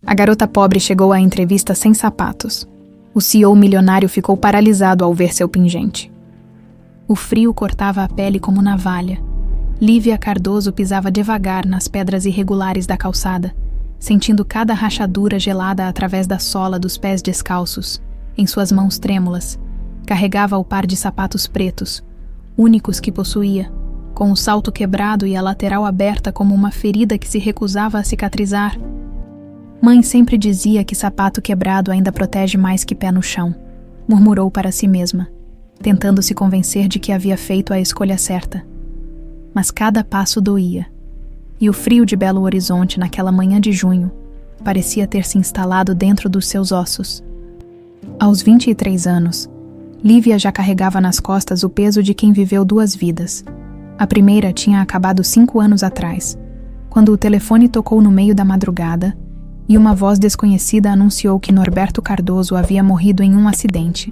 A garota pobre chegou à entrevista sem sapatos. O CEO milionário ficou paralisado ao ver seu pingente. O frio cortava a pele como navalha. Lívia Cardoso pisava devagar nas pedras irregulares da calçada, sentindo cada rachadura gelada através da sola dos pés descalços. Em suas mãos trêmulas, carregava o par de sapatos pretos, únicos que possuía, com o salto quebrado e a lateral aberta como uma ferida que se recusava a cicatrizar. Mãe sempre dizia que sapato quebrado ainda protege mais que pé no chão, murmurou para si mesma, tentando se convencer de que havia feito a escolha certa. Mas cada passo doía, e o frio de Belo Horizonte naquela manhã de junho parecia ter se instalado dentro dos seus ossos. Aos 23 anos, Lívia já carregava nas costas o peso de quem viveu 2 vidas. A primeira tinha acabado 5 anos atrás, quando o telefone tocou no meio da madrugada e uma voz desconhecida anunciou que Norberto Cardoso havia morrido em um acidente.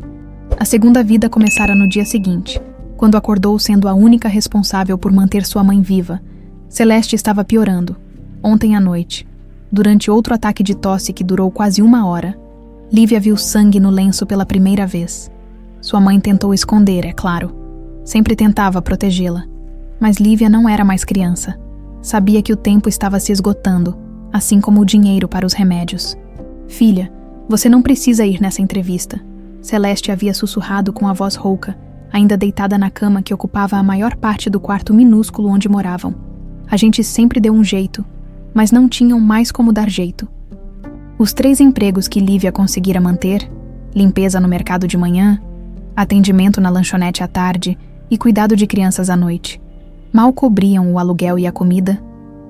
A segunda vida começara no dia seguinte, quando acordou sendo a única responsável por manter sua mãe viva. Celeste estava piorando. Ontem à noite, durante outro ataque de tosse que durou quase 1 hora, Lívia viu sangue no lenço pela primeira vez. Sua mãe tentou esconder, é claro. Sempre tentava protegê-la. Mas Lívia não era mais criança. Sabia que o tempo estava se esgotando, assim como o dinheiro para os remédios. Filha, você não precisa ir nessa entrevista. Celeste havia sussurrado com a voz rouca, ainda deitada na cama que ocupava a maior parte do quarto minúsculo onde moravam. A gente sempre deu um jeito, mas não tinham mais como dar jeito. Os 3 empregos que Lívia conseguira manter, limpeza no mercado de manhã, atendimento na lanchonete à tarde e cuidado de crianças à noite, mal cobriam o aluguel e a comida.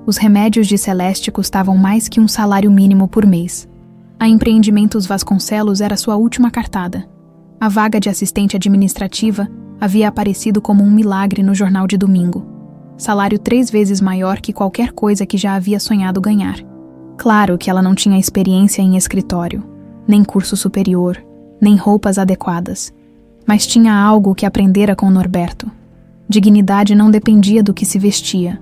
Os remédios de Celeste custavam mais que um salário mínimo por mês. A Empreendimentos Vasconcelos era sua última cartada. A vaga de assistente administrativa havia aparecido como um milagre no jornal de domingo. Salário 3 vezes maior que qualquer coisa que já havia sonhado ganhar. Claro que ela não tinha experiência em escritório, nem curso superior, nem roupas adequadas. Mas tinha algo que aprendera com Norberto. Dignidade não dependia do que se vestia.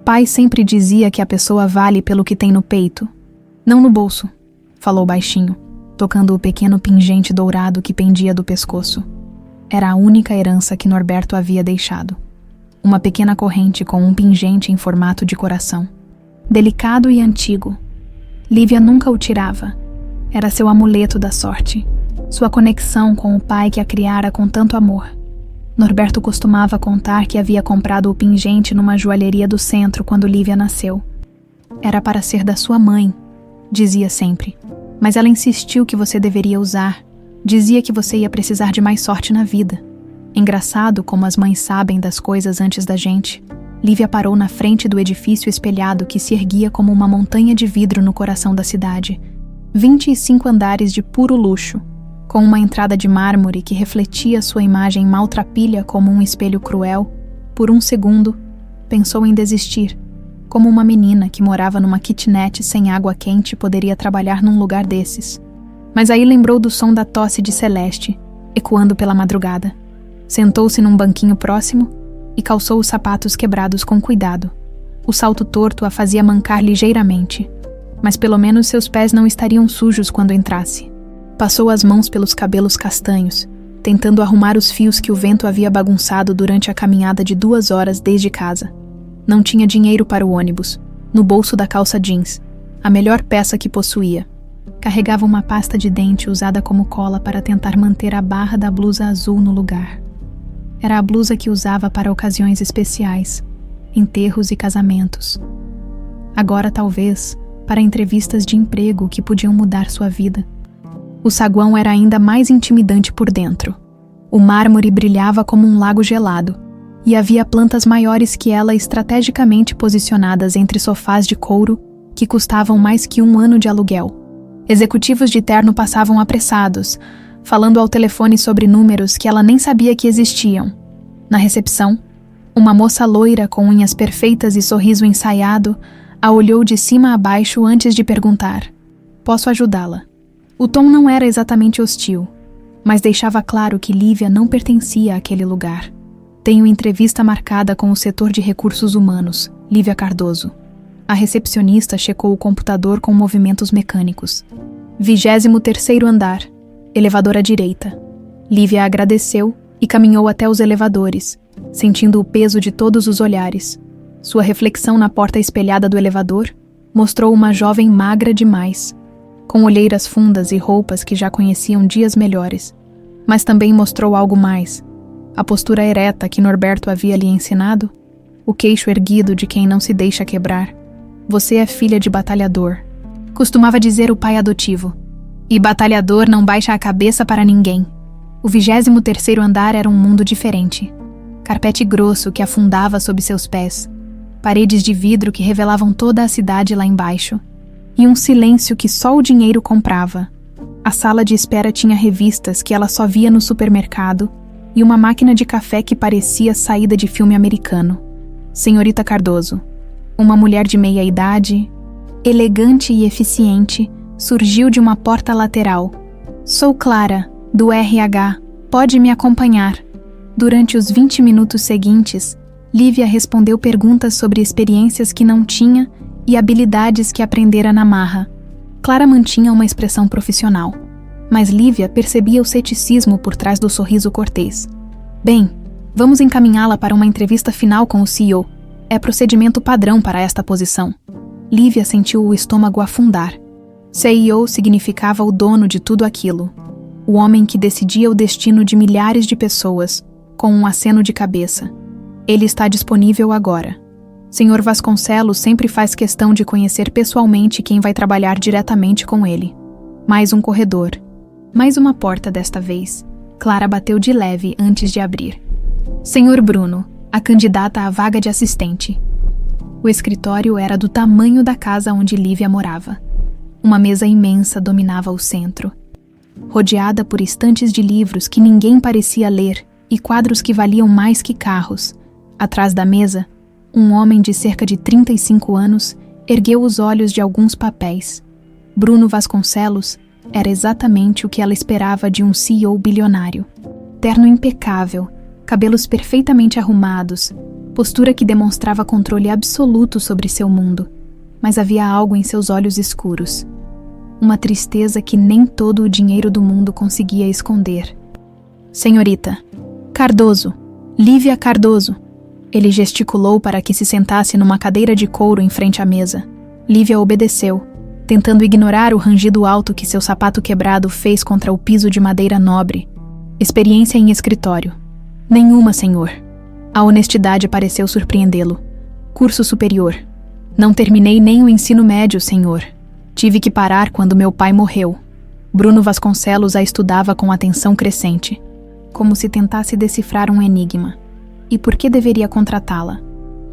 Pai sempre dizia que a pessoa vale pelo que tem no peito, não no bolso, falou baixinho, tocando o pequeno pingente dourado que pendia do pescoço. Era a única herança que Norberto havia deixado. Uma pequena corrente com um pingente em formato de coração. Delicado e antigo. Lívia nunca o tirava. Era seu amuleto da sorte, sua conexão com o pai que a criara com tanto amor. Norberto costumava contar que havia comprado o pingente numa joalheria do centro quando Lívia nasceu. Era para ser da sua mãe, dizia sempre. Mas ela insistiu que você deveria usar. Dizia que você ia precisar de mais sorte na vida. Engraçado como as mães sabem das coisas antes da gente. Lívia parou na frente do edifício espelhado que se erguia como uma montanha de vidro no coração da cidade. 25 andares de puro luxo, com uma entrada de mármore que refletia sua imagem maltrapilha como um espelho cruel. Por um segundo, pensou em desistir, como uma menina que morava numa kitnet sem água quente poderia trabalhar num lugar desses. Mas aí lembrou do som da tosse de Celeste, ecoando pela madrugada. Sentou-se num banquinho próximo e calçou os sapatos quebrados com cuidado. O salto torto a fazia mancar ligeiramente, mas pelo menos seus pés não estariam sujos quando entrasse. Passou as mãos pelos cabelos castanhos, tentando arrumar os fios que o vento havia bagunçado durante a caminhada de 2 horas desde casa. Não tinha dinheiro para o ônibus, no bolso da calça jeans, a melhor peça que possuía. Carregava uma pasta de dente usada como cola para tentar manter a barra da blusa azul no lugar. Era a blusa que usava para ocasiões especiais, enterros e casamentos. Agora, talvez, para entrevistas de emprego que podiam mudar sua vida. O saguão era ainda mais intimidante por dentro. O mármore brilhava como um lago gelado, e havia plantas maiores que ela estrategicamente posicionadas entre sofás de couro que custavam mais que 1 ano de aluguel. Executivos de terno passavam apressados, falando ao telefone sobre números que ela nem sabia que existiam. Na recepção, uma moça loira com unhas perfeitas e sorriso ensaiado a olhou de cima a baixo antes de perguntar: "Posso ajudá-la?" O tom não era exatamente hostil, mas deixava claro que Lívia não pertencia àquele lugar. "Tenho entrevista marcada com o setor de recursos humanos, Lívia Cardoso." A recepcionista checou o computador com movimentos mecânicos. 23º andar. Elevador à direita. Lívia agradeceu e caminhou até os elevadores, sentindo o peso de todos os olhares. Sua reflexão na porta espelhada do elevador mostrou uma jovem magra demais, com olheiras fundas e roupas que já conheciam dias melhores. Mas também mostrou algo mais. A postura ereta que Norberto havia lhe ensinado, o queixo erguido de quem não se deixa quebrar. Você é filha de batalhador, costumava dizer o pai adotivo. E batalhador não baixa a cabeça para ninguém. O 23º andar era um mundo diferente. Carpete grosso que afundava sob seus pés, paredes de vidro que revelavam toda a cidade lá embaixo, e um silêncio que só o dinheiro comprava. A sala de espera tinha revistas que ela só via no supermercado e uma máquina de café que parecia saída de filme americano. Senhorita Cardoso, uma mulher de meia idade, elegante e eficiente, surgiu de uma porta lateral. Sou Clara, do RH, pode me acompanhar. Durante os 20 minutos seguintes, Lívia respondeu perguntas sobre experiências que não tinha e habilidades que aprendera na marra. Clara mantinha uma expressão profissional, mas Lívia percebia o ceticismo por trás do sorriso cortês. Bem, vamos encaminhá-la para uma entrevista final com o CEO. É procedimento padrão para esta posição. Lívia sentiu o estômago afundar. CEO significava o dono de tudo aquilo. O homem que decidia o destino de milhares de pessoas, com um aceno de cabeça. Ele está disponível agora. Sr. Vasconcelos sempre faz questão de conhecer pessoalmente quem vai trabalhar diretamente com ele. Mais um corredor. Mais uma porta desta vez. Clara bateu de leve antes de abrir. Sr. Bruno, a candidata à vaga de assistente. O escritório era do tamanho da casa onde Lívia morava. Uma mesa imensa dominava o centro, rodeada por estantes de livros que ninguém parecia ler e quadros que valiam mais que carros. Atrás da mesa, um homem de cerca de 35 anos ergueu os olhos de alguns papéis. Bruno Vasconcelos era exatamente o que ela esperava de um CEO bilionário. Terno impecável, cabelos perfeitamente arrumados, postura que demonstrava controle absoluto sobre seu mundo. Mas havia algo em seus olhos escuros. Uma tristeza que nem todo o dinheiro do mundo conseguia esconder. Senhorita, Cardoso, Lívia Cardoso. Ele gesticulou para que se sentasse numa cadeira de couro em frente à mesa. Lívia obedeceu, tentando ignorar o rangido alto que seu sapato quebrado fez contra o piso de madeira nobre. Experiência em escritório. Nenhuma, senhor. A honestidade pareceu surpreendê-lo. Curso superior. Não terminei nem o ensino médio, senhor. Tive que parar quando meu pai morreu. Bruno Vasconcelos a estudava com atenção crescente, como se tentasse decifrar um enigma. E por que deveria contratá-la?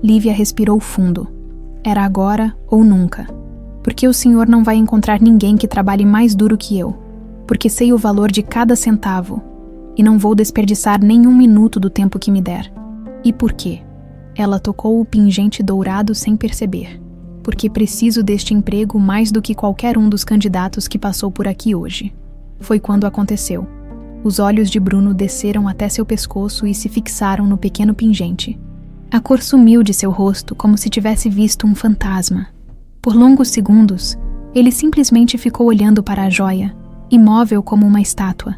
Lívia respirou fundo. Era agora ou nunca. Porque o senhor não vai encontrar ninguém que trabalhe mais duro que eu. Porque sei o valor de cada centavo. E não vou desperdiçar nem um minuto do tempo que me der. E por quê? Ela tocou o pingente dourado sem perceber. Porque preciso deste emprego mais do que qualquer um dos candidatos que passou por aqui hoje. Foi quando aconteceu. Os olhos de Bruno desceram até seu pescoço e se fixaram no pequeno pingente. A cor sumiu de seu rosto como se tivesse visto um fantasma. Por longos segundos, ele simplesmente ficou olhando para a joia, imóvel como uma estátua.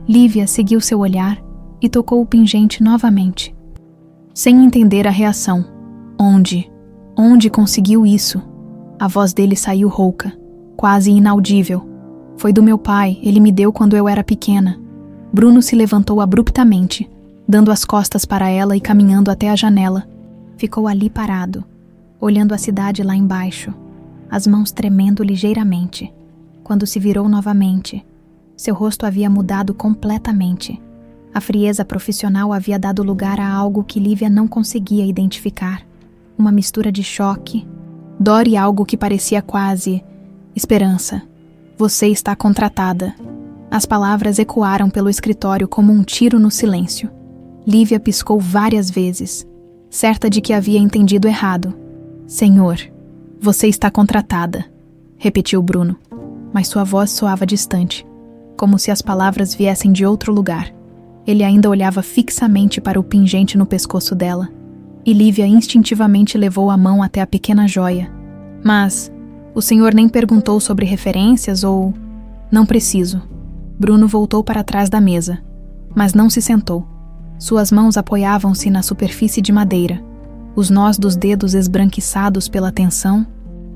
Lívia seguiu seu olhar e tocou o pingente novamente. Sem entender a reação. Onde? Onde conseguiu isso? A voz dele saiu rouca, quase inaudível. Foi do meu pai, ele me deu quando eu era pequena. Bruno se levantou abruptamente, dando as costas para ela e caminhando até a janela. Ficou ali parado, olhando a cidade lá embaixo, as mãos tremendo ligeiramente. Quando se virou novamente, seu rosto havia mudado completamente. A frieza profissional havia dado lugar a algo que Lívia não conseguia identificar. Uma mistura de choque, dor e algo que parecia quase esperança. Você está contratada. As palavras ecoaram pelo escritório como um tiro no silêncio. Lívia piscou várias vezes, certa de que havia entendido errado. Senhor, você está contratada, repetiu Bruno, mas sua voz soava distante, como se as palavras viessem de outro lugar. Ele ainda olhava fixamente para o pingente no pescoço dela, e Lívia instintivamente levou a mão até a pequena joia, Mas o senhor nem perguntou sobre referências ou... Não preciso. Bruno voltou para trás da mesa, mas não se sentou. Suas mãos apoiavam-se na superfície de madeira, os nós dos dedos esbranquiçados pela tensão.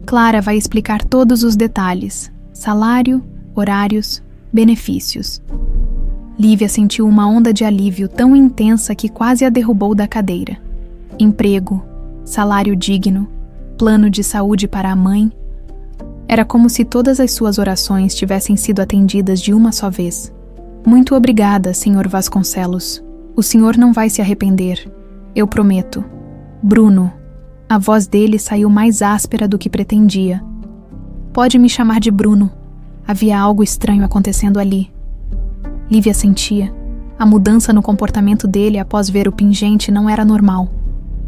Clara vai explicar todos os detalhes: salário, horários, benefícios. Lívia sentiu uma onda de alívio tão intensa que quase a derrubou da cadeira. Emprego, salário digno, plano de saúde para a mãe. Era como se todas as suas orações tivessem sido atendidas de uma só vez. Muito obrigada, Sr. Vasconcelos. O senhor não vai se arrepender. Eu prometo. Bruno. A voz dele saiu mais áspera do que pretendia. Pode me chamar de Bruno. Havia algo estranho acontecendo ali. Lívia sentia. A mudança no comportamento dele após ver o pingente não era normal.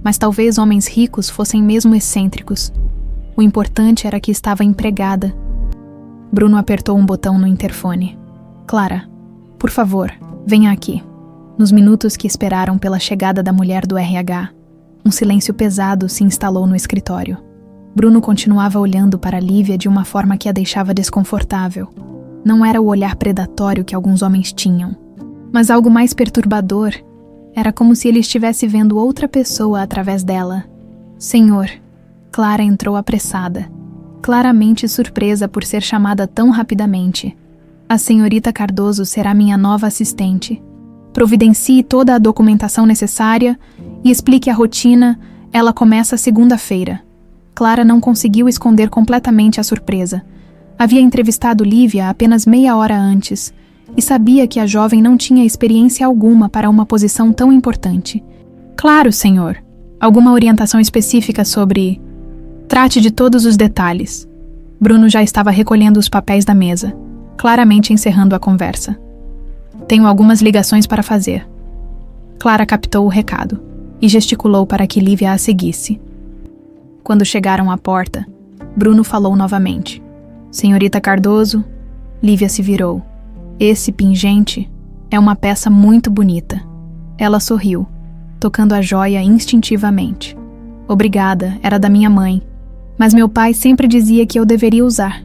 Mas talvez homens ricos fossem mesmo excêntricos. O importante era que estava empregada. Bruno apertou um botão no interfone. Clara, por favor, venha aqui. Nos minutos que esperaram pela chegada da mulher do RH, um silêncio pesado se instalou no escritório. Bruno continuava olhando para Lívia de uma forma que a deixava desconfortável. Não era o olhar predatório que alguns homens tinham, mas algo mais perturbador. Era como se ele estivesse vendo outra pessoa através dela. Senhor, Clara entrou apressada, claramente surpresa por ser chamada tão rapidamente. A senhorita Cardoso será minha nova assistente. Providencie toda a documentação necessária e explique a rotina. Ela começa segunda-feira. Clara não conseguiu esconder completamente a surpresa. Havia entrevistado Lívia apenas meia hora antes e sabia que a jovem não tinha experiência alguma para uma posição tão importante. Claro, senhor. Alguma orientação específica sobre... Trate de todos os detalhes. Bruno já estava recolhendo os papéis da mesa, claramente encerrando a conversa. Tenho algumas ligações para fazer. Clara captou o recado e gesticulou para que Lívia a seguisse. Quando chegaram à porta, Bruno falou novamente. Senhorita Cardoso, Lívia se virou. Esse pingente é uma peça muito bonita. Ela sorriu, tocando a joia instintivamente. Obrigada, era da minha mãe. Mas meu pai sempre dizia que eu deveria usar.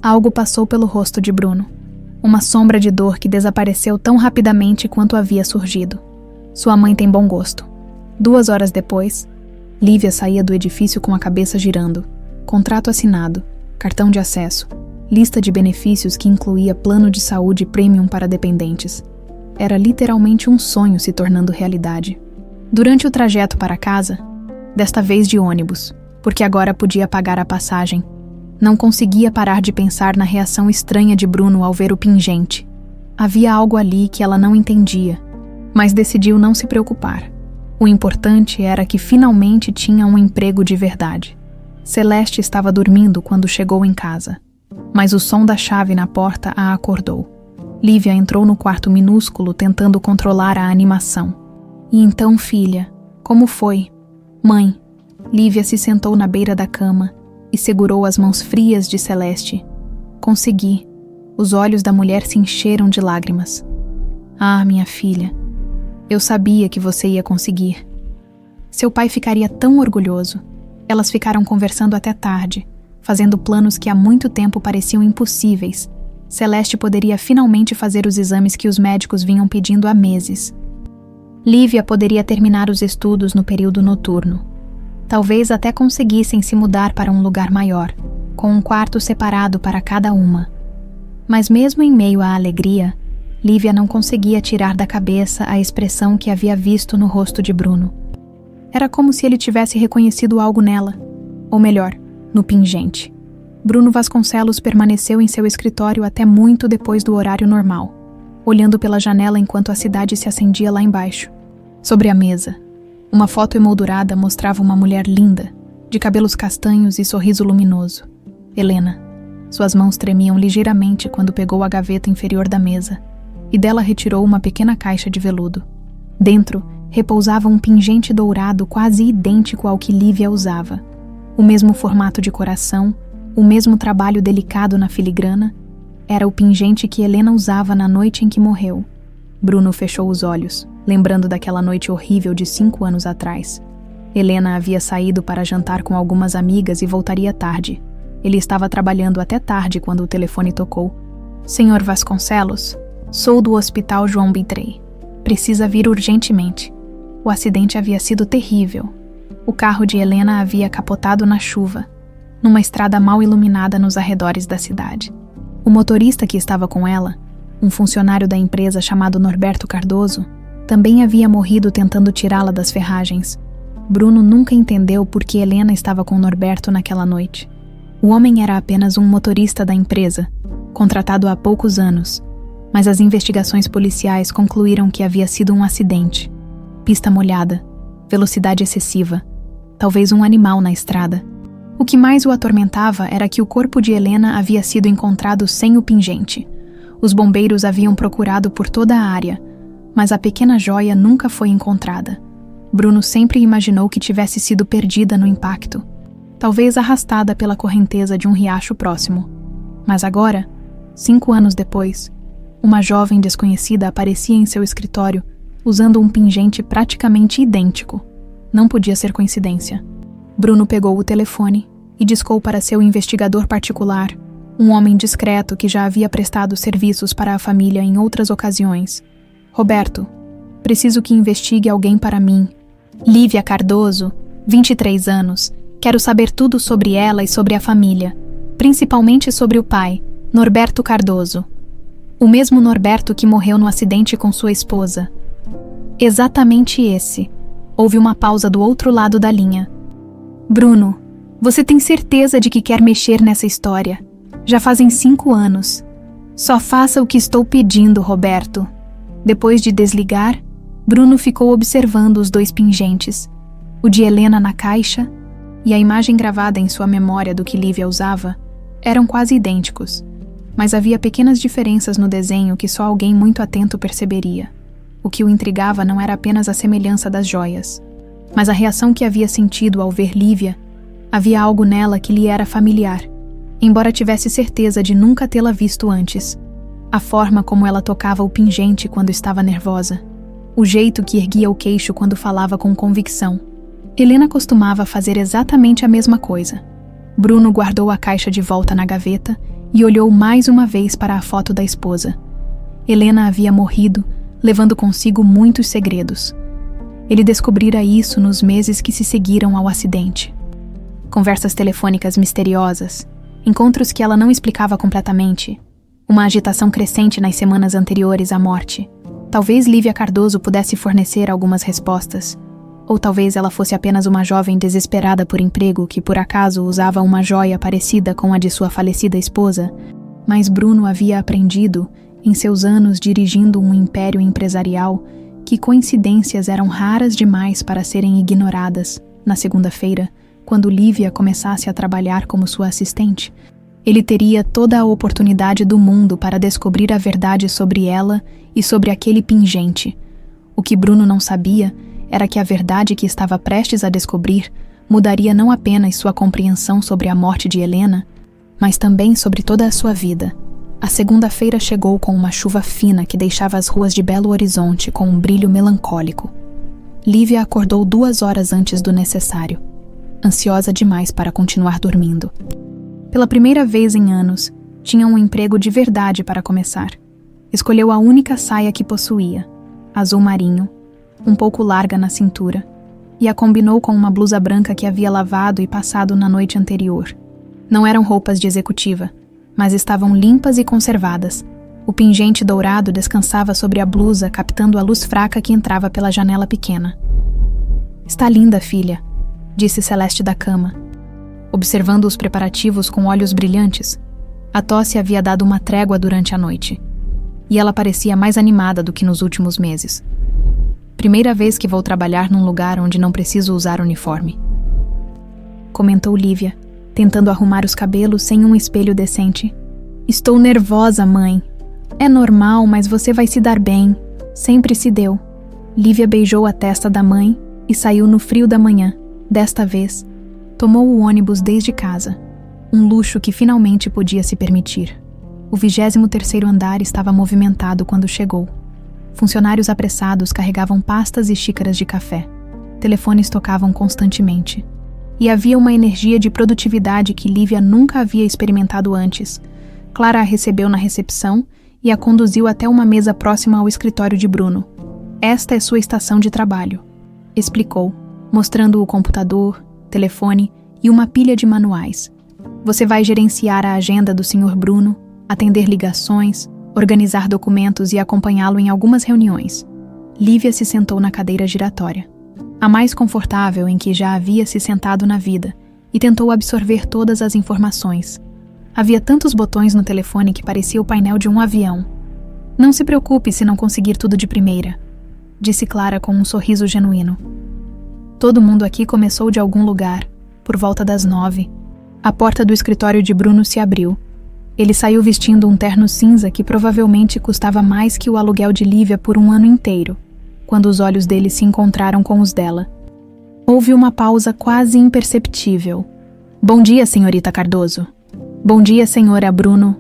Algo passou pelo rosto de Bruno. Uma sombra de dor que desapareceu tão rapidamente quanto havia surgido. Sua mãe tem bom gosto. 2 horas depois, Lívia saía do edifício com a cabeça girando. Contrato assinado, cartão de acesso, lista de benefícios que incluía plano de saúde premium para dependentes. Era literalmente um sonho se tornando realidade. Durante o trajeto para casa, desta vez de ônibus, porque agora podia pagar a passagem, não conseguia parar de pensar na reação estranha de Bruno ao ver o pingente. Havia algo ali que ela não entendia, mas decidiu não se preocupar. O importante era que finalmente tinha um emprego de verdade. Celeste estava dormindo quando chegou em casa, mas o som da chave na porta a acordou. Lívia entrou no quarto minúsculo tentando controlar a animação. E então, filha, como foi? Mãe. Lívia se sentou na beira da cama e segurou as mãos frias de Celeste. Consegui. Os olhos da mulher se encheram de lágrimas. Ah, minha filha, eu sabia que você ia conseguir. Seu pai ficaria tão orgulhoso. Elas ficaram conversando até tarde, fazendo planos que há muito tempo pareciam impossíveis. Celeste poderia finalmente fazer os exames que os médicos vinham pedindo há meses. Lívia poderia terminar os estudos no período noturno. Talvez até conseguissem se mudar para um lugar maior, com um quarto separado para cada uma. Mas mesmo em meio à alegria, Lívia não conseguia tirar da cabeça a expressão que havia visto no rosto de Bruno. Era como se ele tivesse reconhecido algo nela, ou melhor, no pingente. Bruno Vasconcelos permaneceu em seu escritório até muito depois do horário normal, olhando pela janela enquanto a cidade se acendia lá embaixo. Sobre a mesa, uma foto emoldurada mostrava uma mulher linda, de cabelos castanhos e sorriso luminoso. Helena. Suas mãos tremiam ligeiramente quando pegou a gaveta inferior da mesa, e dela retirou uma pequena caixa de veludo. Dentro, repousava um pingente dourado quase idêntico ao que Lívia usava. O mesmo formato de coração, o mesmo trabalho delicado na filigrana, era o pingente que Helena usava na noite em que morreu. Bruno fechou os olhos, lembrando daquela noite horrível de 5 anos atrás. Helena havia saído para jantar com algumas amigas e voltaria tarde. Ele estava trabalhando até tarde quando o telefone tocou. Senhor Vasconcelos, sou do Hospital João Bitrey. Precisa vir urgentemente. O acidente havia sido terrível. O carro de Helena havia capotado na chuva, numa estrada mal iluminada nos arredores da cidade. O motorista que estava com ela, um funcionário da empresa chamado Norberto Cardoso, também havia morrido tentando tirá-la das ferragens. Bruno nunca entendeu por que Helena estava com Norberto naquela noite. O homem era apenas um motorista da empresa, contratado há poucos anos, mas as investigações policiais concluíram que havia sido um acidente. Pista molhada, velocidade excessiva, talvez um animal na estrada. O que mais o atormentava era que o corpo de Helena havia sido encontrado sem o pingente. Os bombeiros haviam procurado por toda a área, mas a pequena joia nunca foi encontrada. Bruno sempre imaginou que tivesse sido perdida no impacto, talvez arrastada pela correnteza de um riacho próximo. Mas agora, 5 anos depois, uma jovem desconhecida aparecia em seu escritório usando um pingente praticamente idêntico. Não podia ser coincidência. Bruno pegou o telefone e discou para seu investigador particular, um homem discreto que já havia prestado serviços para a família em outras ocasiões. Roberto, preciso que investigue alguém para mim. Lívia Cardoso, 23 anos. Quero saber tudo sobre ela e sobre a família, principalmente sobre o pai, Norberto Cardoso. O mesmo Norberto que morreu no acidente com sua esposa. Exatamente esse. Houve uma pausa do outro lado da linha. Bruno, você tem certeza de que quer mexer nessa história? Já fazem 5 anos. Só faça o que estou pedindo, Roberto. Depois de desligar, Bruno ficou observando os 2 pingentes, o de Helena na caixa e a imagem gravada em sua memória do que Lívia usava, eram quase idênticos, mas havia pequenas diferenças no desenho que só alguém muito atento perceberia. O que o intrigava não era apenas a semelhança das joias, mas a reação que havia sentido ao ver Lívia. Havia algo nela que lhe era familiar, embora tivesse certeza de nunca tê-la visto antes. A forma como ela tocava o pingente quando estava nervosa, o jeito que erguia o queixo quando falava com convicção. Helena costumava fazer exatamente a mesma coisa. Bruno guardou a caixa de volta na gaveta e olhou mais uma vez para a foto da esposa. Helena havia morrido, levando consigo muitos segredos. Ele descobrira isso nos meses que se seguiram ao acidente. Conversas telefônicas misteriosas, encontros que ela não explicava completamente, uma agitação crescente nas semanas anteriores à morte. Talvez Lívia Cardoso pudesse fornecer algumas respostas, ou talvez ela fosse apenas uma jovem desesperada por emprego que por acaso usava uma joia parecida com a de sua falecida esposa, mas Bruno havia aprendido, em seus anos dirigindo um império empresarial, que coincidências eram raras demais para serem ignoradas. Na segunda-feira, quando Lívia começasse a trabalhar como sua assistente, ele teria toda a oportunidade do mundo para descobrir a verdade sobre ela e sobre aquele pingente. O que Bruno não sabia era que a verdade que estava prestes a descobrir mudaria não apenas sua compreensão sobre a morte de Helena, mas também sobre toda a sua vida. A segunda-feira chegou com uma chuva fina que deixava as ruas de Belo Horizonte com um brilho melancólico. Lívia acordou 2 horas antes do necessário, ansiosa demais para continuar dormindo. Pela primeira vez em anos, tinha um emprego de verdade para começar. Escolheu a única saia que possuía, azul marinho, um pouco larga na cintura, e a combinou com uma blusa branca que havia lavado e passado na noite anterior. Não eram roupas de executiva, mas estavam limpas e conservadas. O pingente dourado descansava sobre a blusa, captando a luz fraca que entrava pela janela pequena. "Está linda, filha", disse Celeste da cama, observando os preparativos com olhos brilhantes. A tosse havia dado uma trégua durante a noite, e ela parecia mais animada do que nos últimos meses. "Primeira vez que vou trabalhar num lugar onde não preciso usar uniforme", comentou Lívia, tentando arrumar os cabelos sem um espelho decente. "Estou nervosa, mãe. É normal, mas você vai se dar bem. Sempre se deu." Lívia beijou a testa da mãe e saiu no frio da manhã. Desta vez, tomou o ônibus desde casa, um luxo que finalmente podia se permitir. O 23º andar estava movimentado quando chegou. Funcionários apressados carregavam pastas e xícaras de café. Telefones tocavam constantemente. E havia uma energia de produtividade que Lívia nunca havia experimentado antes. Clara a recebeu na recepção e a conduziu até uma mesa próxima ao escritório de Bruno. Esta é sua estação de trabalho, explicou, mostrando o computador, telefone e uma pilha de manuais. Você vai gerenciar a agenda do Sr. Bruno, atender ligações, organizar documentos e acompanhá-lo em algumas reuniões. Lívia se sentou na cadeira giratória, a mais confortável em que já havia se sentado na vida, e tentou absorver todas as informações. Havia tantos botões no telefone que parecia o painel de um avião. Não se preocupe se não conseguir tudo de primeira, disse Clara com um sorriso genuíno. Todo mundo aqui começou de algum lugar, por volta das 9. A porta do escritório de Bruno se abriu. Ele saiu vestindo um terno cinza que provavelmente custava mais que o aluguel de Lívia por um ano inteiro, quando os olhos dele se encontraram com os dela. Houve uma pausa quase imperceptível. Bom dia, senhorita Cardoso. Bom dia, senhora Bruno.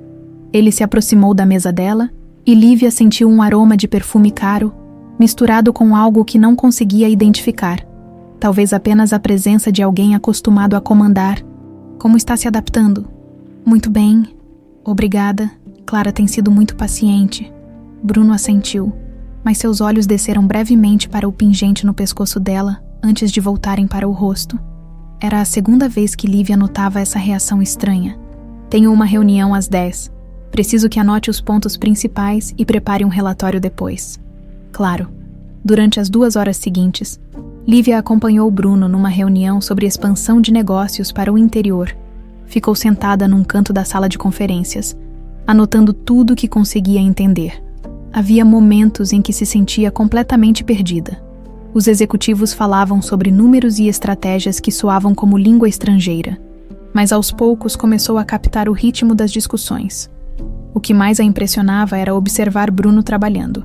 Ele se aproximou da mesa dela e Lívia sentiu um aroma de perfume caro, misturado com algo que não conseguia identificar. Talvez apenas a presença de alguém acostumado a comandar. Como está se adaptando? Muito bem. Obrigada. Clara tem sido muito paciente. Bruno assentiu, mas seus olhos desceram brevemente para o pingente no pescoço dela, antes de voltarem para o rosto. Era a segunda vez que Lívia notava essa reação estranha. Tenho uma reunião às 10. Preciso que anote os pontos principais e prepare um relatório depois. Claro. Durante as 2 horas seguintes, Lívia acompanhou Bruno numa reunião sobre expansão de negócios para o interior. Ficou sentada num canto da sala de conferências, anotando tudo o que conseguia entender. Havia momentos em que se sentia completamente perdida. Os executivos falavam sobre números e estratégias que soavam como língua estrangeira, mas aos poucos começou a captar o ritmo das discussões. O que mais a impressionava era observar Bruno trabalhando.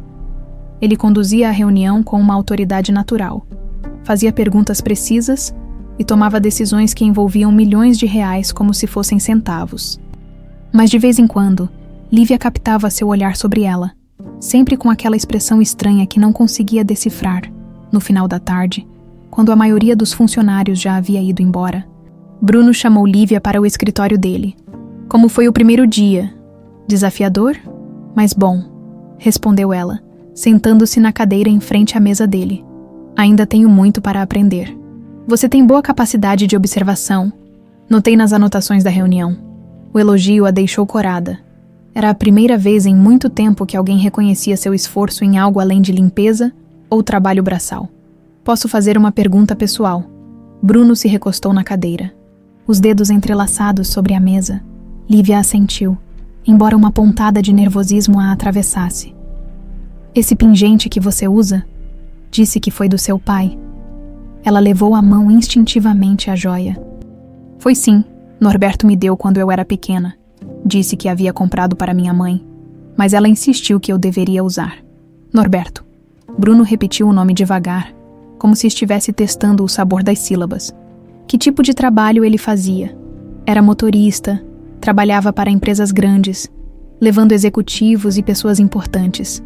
Ele conduzia a reunião com uma autoridade natural, fazia perguntas precisas e tomava decisões que envolviam milhões de reais como se fossem centavos. Mas de vez em quando, Lívia captava seu olhar sobre ela, sempre com aquela expressão estranha que não conseguia decifrar. No final da tarde, quando a maioria dos funcionários já havia ido embora, Bruno chamou Lívia para o escritório dele. Como foi o primeiro dia? Desafiador? Mas bom, respondeu ela, sentando-se na cadeira em frente à mesa dele. Ainda tenho muito para aprender. Você tem boa capacidade de observação. Notei nas anotações da reunião. O elogio a deixou corada. Era a primeira vez em muito tempo que alguém reconhecia seu esforço em algo além de limpeza ou trabalho braçal. Posso fazer uma pergunta pessoal? Bruno se recostou na cadeira. Os dedos entrelaçados sobre a mesa. Lívia assentiu, embora uma pontada de nervosismo a atravessasse. Esse pingente que você usa? Disse que foi do seu pai. Ela levou a mão instintivamente à joia. Foi sim, Norberto me deu quando eu era pequena. Disse que havia comprado para minha mãe, mas ela insistiu que eu deveria usar. Norberto. Bruno repetiu o nome devagar, como se estivesse testando o sabor das sílabas. Que tipo de trabalho ele fazia? Era motorista, trabalhava para empresas grandes, levando executivos e pessoas importantes.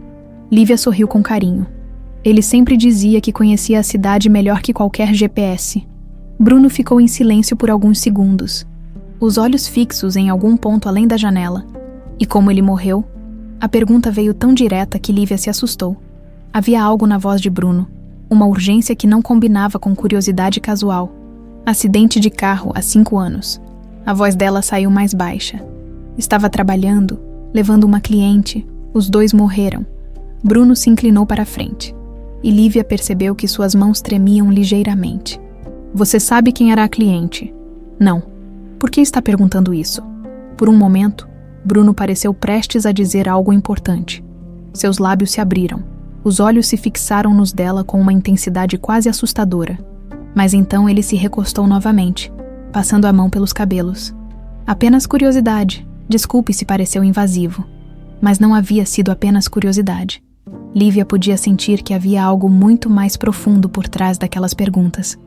Lívia sorriu com carinho. Ele sempre dizia que conhecia a cidade melhor que qualquer GPS. Bruno ficou em silêncio por alguns segundos, os olhos fixos em algum ponto além da janela. E como ele morreu? A pergunta veio tão direta que Lívia se assustou. Havia algo na voz de Bruno, uma urgência que não combinava com curiosidade casual. Acidente de carro há 5 anos. A voz dela saiu mais baixa. Estava trabalhando, levando uma cliente. Os 2 morreram. Bruno se inclinou para a frente, e Lívia percebeu que suas mãos tremiam ligeiramente. Você sabe quem era a cliente? Não. Por que está perguntando isso? Por um momento, Bruno pareceu prestes a dizer algo importante. Seus lábios se abriram. Os olhos se fixaram nos dela com uma intensidade quase assustadora. Mas então ele se recostou novamente, passando a mão pelos cabelos. Apenas curiosidade. Desculpe se pareceu invasivo. Mas não havia sido apenas curiosidade. Lívia podia sentir que havia algo muito mais profundo por trás daquelas perguntas.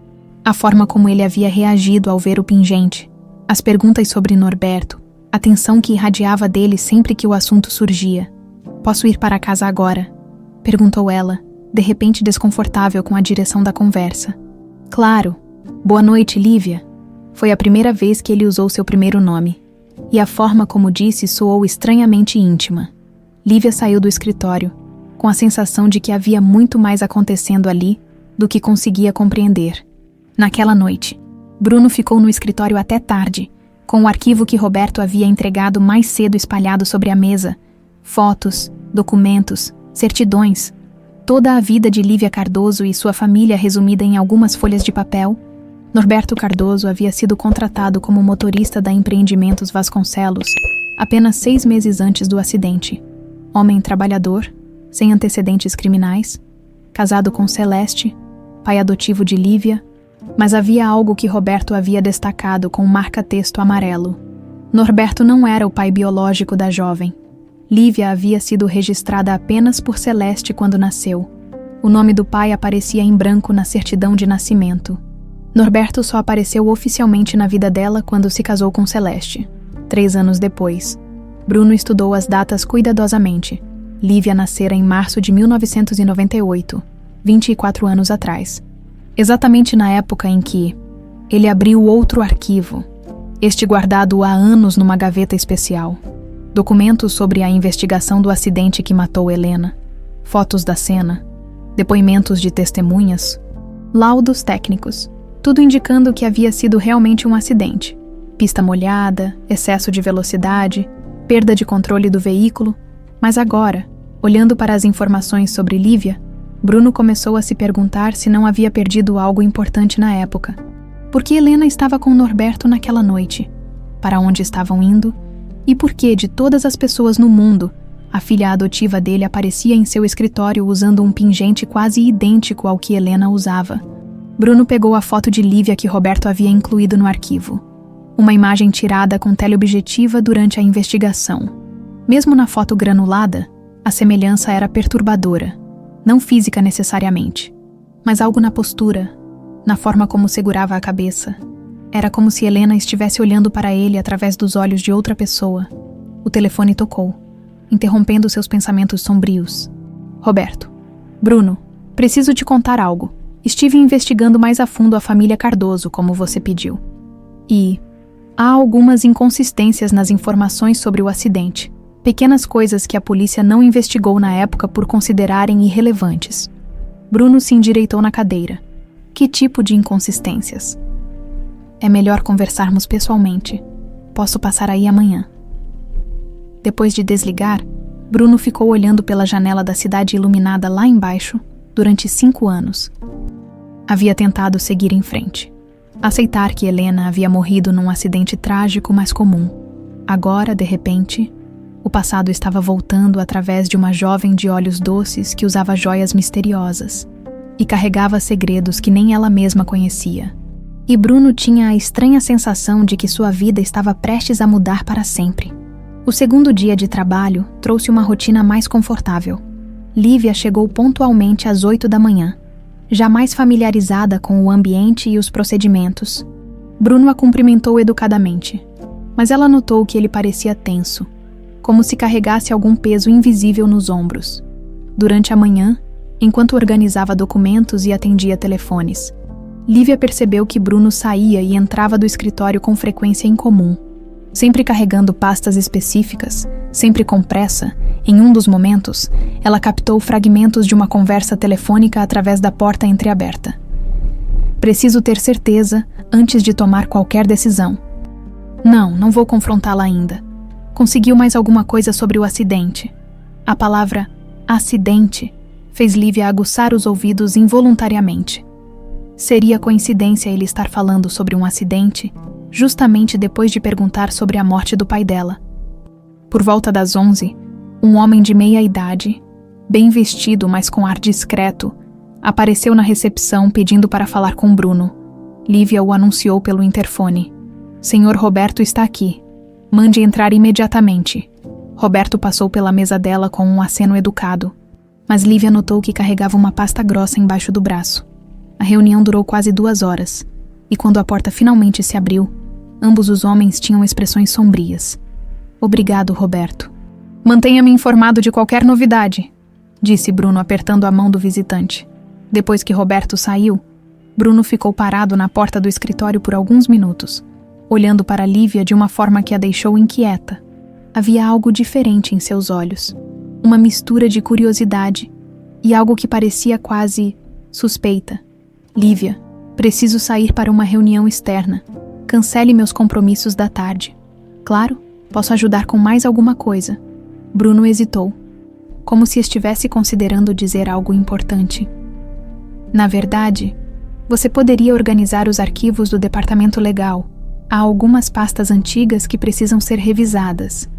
A forma como ele havia reagido ao ver o pingente, as perguntas sobre Norberto, a tensão que irradiava dele sempre que o assunto surgia. Posso ir para casa agora? Perguntou ela, de repente desconfortável com a direção da conversa. Claro. Boa noite, Lívia. Foi a primeira vez que ele usou seu primeiro nome. E a forma como disse soou estranhamente íntima. Lívia saiu do escritório, com a sensação de que havia muito mais acontecendo ali do que conseguia compreender. Naquela noite, Bruno ficou no escritório até tarde, com o arquivo que Roberto havia entregado mais cedo espalhado sobre a mesa. Fotos, documentos, certidões, toda a vida de Lívia Cardoso e sua família resumida em algumas folhas de papel. Norberto Cardoso havia sido contratado como motorista da Empreendimentos Vasconcelos apenas 6 meses antes do acidente. Homem trabalhador, sem antecedentes criminais, casado com Celeste, pai adotivo de Lívia, mas havia algo que Roberto havia destacado com um marca-texto amarelo. Norberto não era o pai biológico da jovem. Lívia havia sido registrada apenas por Celeste quando nasceu. O nome do pai aparecia em branco na certidão de nascimento. Norberto só apareceu oficialmente na vida dela quando se casou com Celeste. 3 anos depois. Bruno estudou as datas cuidadosamente. Lívia nascera em março de 1998, 24 anos atrás. Exatamente na época em que ele abriu outro arquivo, este guardado há anos numa gaveta especial. Documentos sobre a investigação do acidente que matou Helena, fotos da cena, depoimentos de testemunhas, laudos técnicos, tudo indicando que havia sido realmente um acidente. Pista molhada, excesso de velocidade, perda de controle do veículo. Mas agora, olhando para as informações sobre Lívia, Bruno começou a se perguntar se não havia perdido algo importante na época. Por que Helena estava com Norberto naquela noite? Para onde estavam indo? E por que, de todas as pessoas no mundo, a filha adotiva dele aparecia em seu escritório usando um pingente quase idêntico ao que Helena usava? Bruno pegou a foto de Lívia que Roberto havia incluído no arquivo. Uma imagem tirada com teleobjetiva durante a investigação. Mesmo na foto granulada, a semelhança era perturbadora. Não física necessariamente, mas algo na postura, na forma como segurava a cabeça. Era como se Helena estivesse olhando para ele através dos olhos de outra pessoa. O telefone tocou, interrompendo seus pensamentos sombrios. Roberto. Bruno, preciso te contar algo. Estive investigando mais a fundo a família Cardoso, como você pediu. E há algumas inconsistências nas informações sobre o acidente. Pequenas coisas que a polícia não investigou na época por considerarem irrelevantes. Bruno se endireitou na cadeira. Que tipo de inconsistências? É melhor conversarmos pessoalmente. Posso passar aí amanhã. Depois de desligar, Bruno ficou olhando pela janela da cidade iluminada lá embaixo durante 5 anos. Havia tentado seguir em frente. Aceitar que Helena havia morrido num acidente trágico mais comum. Agora, de repente, o passado estava voltando através de uma jovem de olhos doces que usava joias misteriosas e carregava segredos que nem ela mesma conhecia. E Bruno tinha a estranha sensação de que sua vida estava prestes a mudar para sempre. O segundo dia de trabalho trouxe uma rotina mais confortável. Lívia chegou pontualmente às 8 da manhã, já mais familiarizada com o ambiente e os procedimentos. Bruno a cumprimentou educadamente, mas ela notou que ele parecia tenso, como se carregasse algum peso invisível nos ombros. Durante a manhã, enquanto organizava documentos e atendia telefones, Lívia percebeu que Bruno saía e entrava do escritório com frequência incomum. Sempre carregando pastas específicas, sempre com pressa, em um dos momentos, ela captou fragmentos de uma conversa telefônica através da porta entreaberta. Preciso ter certeza antes de tomar qualquer decisão. Não vou confrontá-la ainda. Conseguiu mais alguma coisa sobre o acidente. A palavra acidente fez Lívia aguçar os ouvidos involuntariamente. Seria coincidência ele estar falando sobre um acidente, justamente depois de perguntar sobre a morte do pai dela. Por volta das 11, um homem de meia idade, bem vestido, mas com ar discreto, apareceu na recepção pedindo para falar com Bruno. Lívia o anunciou pelo interfone. Senhor Roberto está aqui. Mande entrar imediatamente. Roberto passou pela mesa dela com um aceno educado, mas Lívia notou que carregava uma pasta grossa embaixo do braço. A reunião durou quase 2 horas, e quando a porta finalmente se abriu, ambos os homens tinham expressões sombrias. Obrigado, Roberto. Mantenha-me informado de qualquer novidade, disse Bruno apertando a mão do visitante. Depois que Roberto saiu, Bruno ficou parado na porta do escritório por alguns minutos, olhando para Lívia de uma forma que a deixou inquieta. Havia algo diferente em seus olhos, uma mistura de curiosidade e algo que parecia quase suspeita. Lívia, preciso sair para uma reunião externa. Cancele meus compromissos da tarde. Claro, posso ajudar com mais alguma coisa. Bruno hesitou, como se estivesse considerando dizer algo importante. Na verdade, você poderia organizar os arquivos do departamento legal. Há algumas pastas antigas que precisam ser revisadas.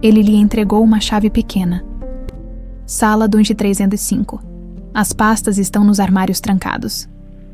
Ele lhe entregou uma chave pequena. Sala 2305. As pastas estão nos armários trancados.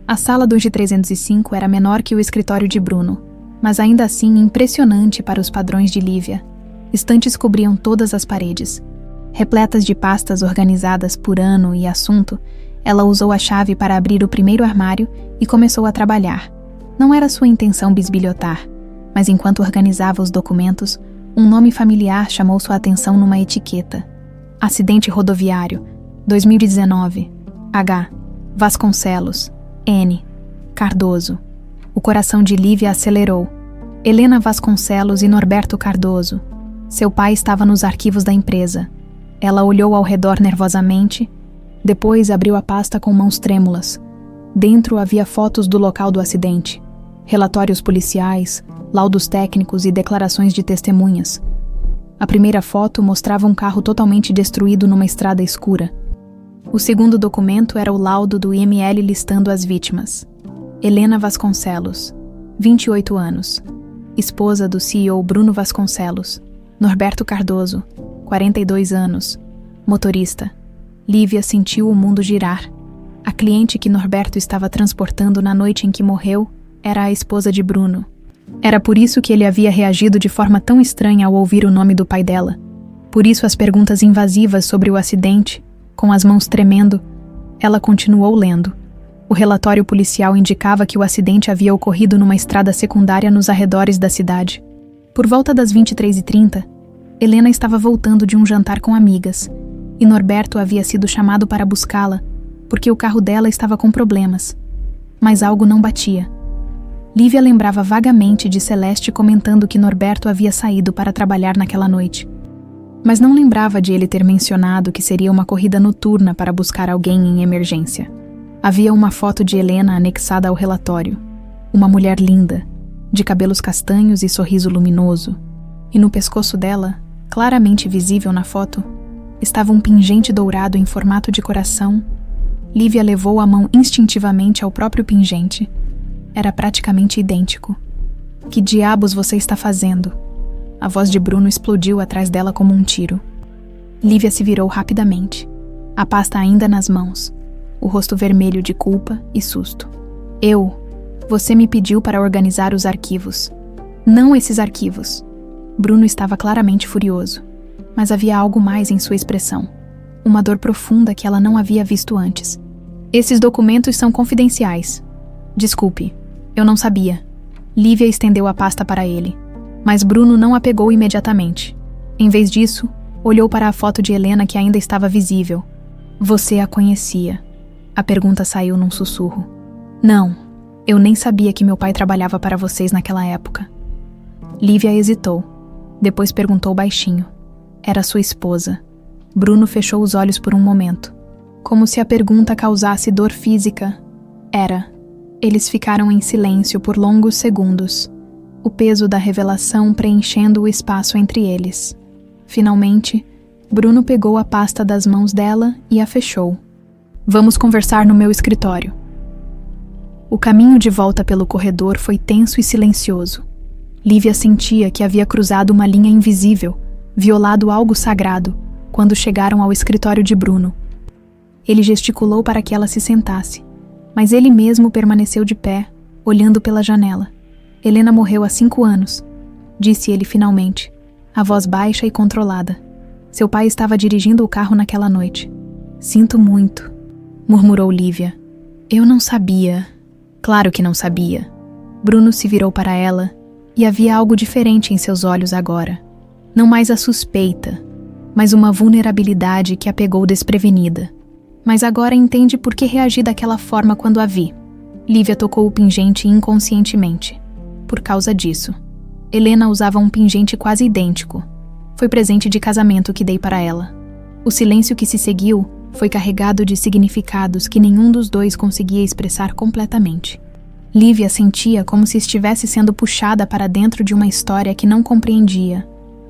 A sala 2305 era menor que o escritório de Bruno, mas ainda assim impressionante para os padrões de Lívia. Estantes cobriam todas as paredes. Repletas de pastas organizadas por ano e assunto, ela usou a chave para abrir o primeiro armário e começou a trabalhar. Não era sua intenção bisbilhotar, mas enquanto organizava os documentos, um nome familiar chamou sua atenção numa etiqueta. Acidente rodoviário, 2019, H. Vasconcelos, N. Cardoso. O coração de Lívia acelerou. Helena Vasconcelos e Norberto Cardoso. Seu pai estava nos arquivos da empresa. Ela olhou ao redor nervosamente, depois abriu a pasta com mãos trêmulas. Dentro havia fotos do local do acidente, relatórios policiais, laudos técnicos e declarações de testemunhas. A primeira foto mostrava um carro totalmente destruído numa estrada escura. O segundo documento era o laudo do IML listando as vítimas. Helena Vasconcelos, 28 anos. Esposa do CEO Bruno Vasconcelos. Norberto Cardoso, 42 anos. Motorista. Lívia sentiu o mundo girar. A cliente que Norberto estava transportando na noite em que morreu era a esposa de Bruno. Era por isso que ele havia reagido de forma tão estranha ao ouvir o nome do pai dela. Por isso as perguntas invasivas sobre o acidente, com as mãos tremendo, ela continuou lendo. O relatório policial indicava que o acidente havia ocorrido numa estrada secundária nos arredores da cidade. Por volta das 23h30, Helena estava voltando de um jantar com amigas, e Norberto havia sido chamado para buscá-la, porque o carro dela estava com problemas. Mas algo não batia. Lívia lembrava vagamente de Celeste comentando que Norberto havia saído para trabalhar naquela noite. Mas não lembrava de ele ter mencionado que seria uma corrida noturna para buscar alguém em emergência. Havia uma foto de Helena anexada ao relatório. Uma mulher linda, de cabelos castanhos e sorriso luminoso. E no pescoço dela, claramente visível na foto, estava um pingente dourado em formato de coração. Lívia levou a mão instintivamente ao próprio pingente. Era praticamente idêntico. Que diabos você está fazendo? A voz de Bruno explodiu atrás dela como um tiro. Lívia se virou rapidamente, a pasta ainda nas mãos, o rosto vermelho de culpa e susto. Você me pediu para organizar os arquivos. Não esses arquivos. Bruno estava claramente furioso, mas havia algo mais em sua expressão. Uma dor profunda que ela não havia visto antes. Esses documentos são confidenciais. Desculpe, eu não sabia. Lívia estendeu a pasta para ele, mas Bruno não a pegou imediatamente. Em vez disso, olhou para a foto de Helena que ainda estava visível. Você a conhecia? A pergunta saiu num sussurro. Não, eu nem sabia que meu pai trabalhava para vocês naquela época. Lívia hesitou. Depois perguntou baixinho. Era sua esposa. Bruno fechou os olhos por um momento, como se a pergunta causasse dor física. Era. Eles ficaram em silêncio por longos segundos, o peso da revelação preenchendo o espaço entre eles. Finalmente, Bruno pegou a pasta das mãos dela e a fechou. Vamos conversar no meu escritório. O caminho de volta pelo corredor foi tenso e silencioso. Lívia sentia que havia cruzado uma linha invisível, violado algo sagrado, quando chegaram ao escritório de Bruno. Ele gesticulou para que ela se sentasse, mas ele mesmo permaneceu de pé, olhando pela janela. Helena morreu há 5 anos, disse ele finalmente, a voz baixa e controlada. Seu pai estava dirigindo o carro naquela noite. Sinto muito, murmurou Lívia. Eu não sabia. Claro que não sabia. Bruno se virou para ela e havia algo diferente em seus olhos agora. Não mais a suspeita, mas uma vulnerabilidade que a pegou desprevenida. Mas agora entende por que reagi daquela forma quando a vi. Lívia tocou o pingente inconscientemente. Por causa disso. Helena usava um pingente quase idêntico. Foi presente de casamento que dei para ela. O silêncio que se seguiu foi carregado de significados que nenhum dos dois conseguia expressar completamente. Lívia sentia como se estivesse sendo puxada para dentro de uma história que não compreendia,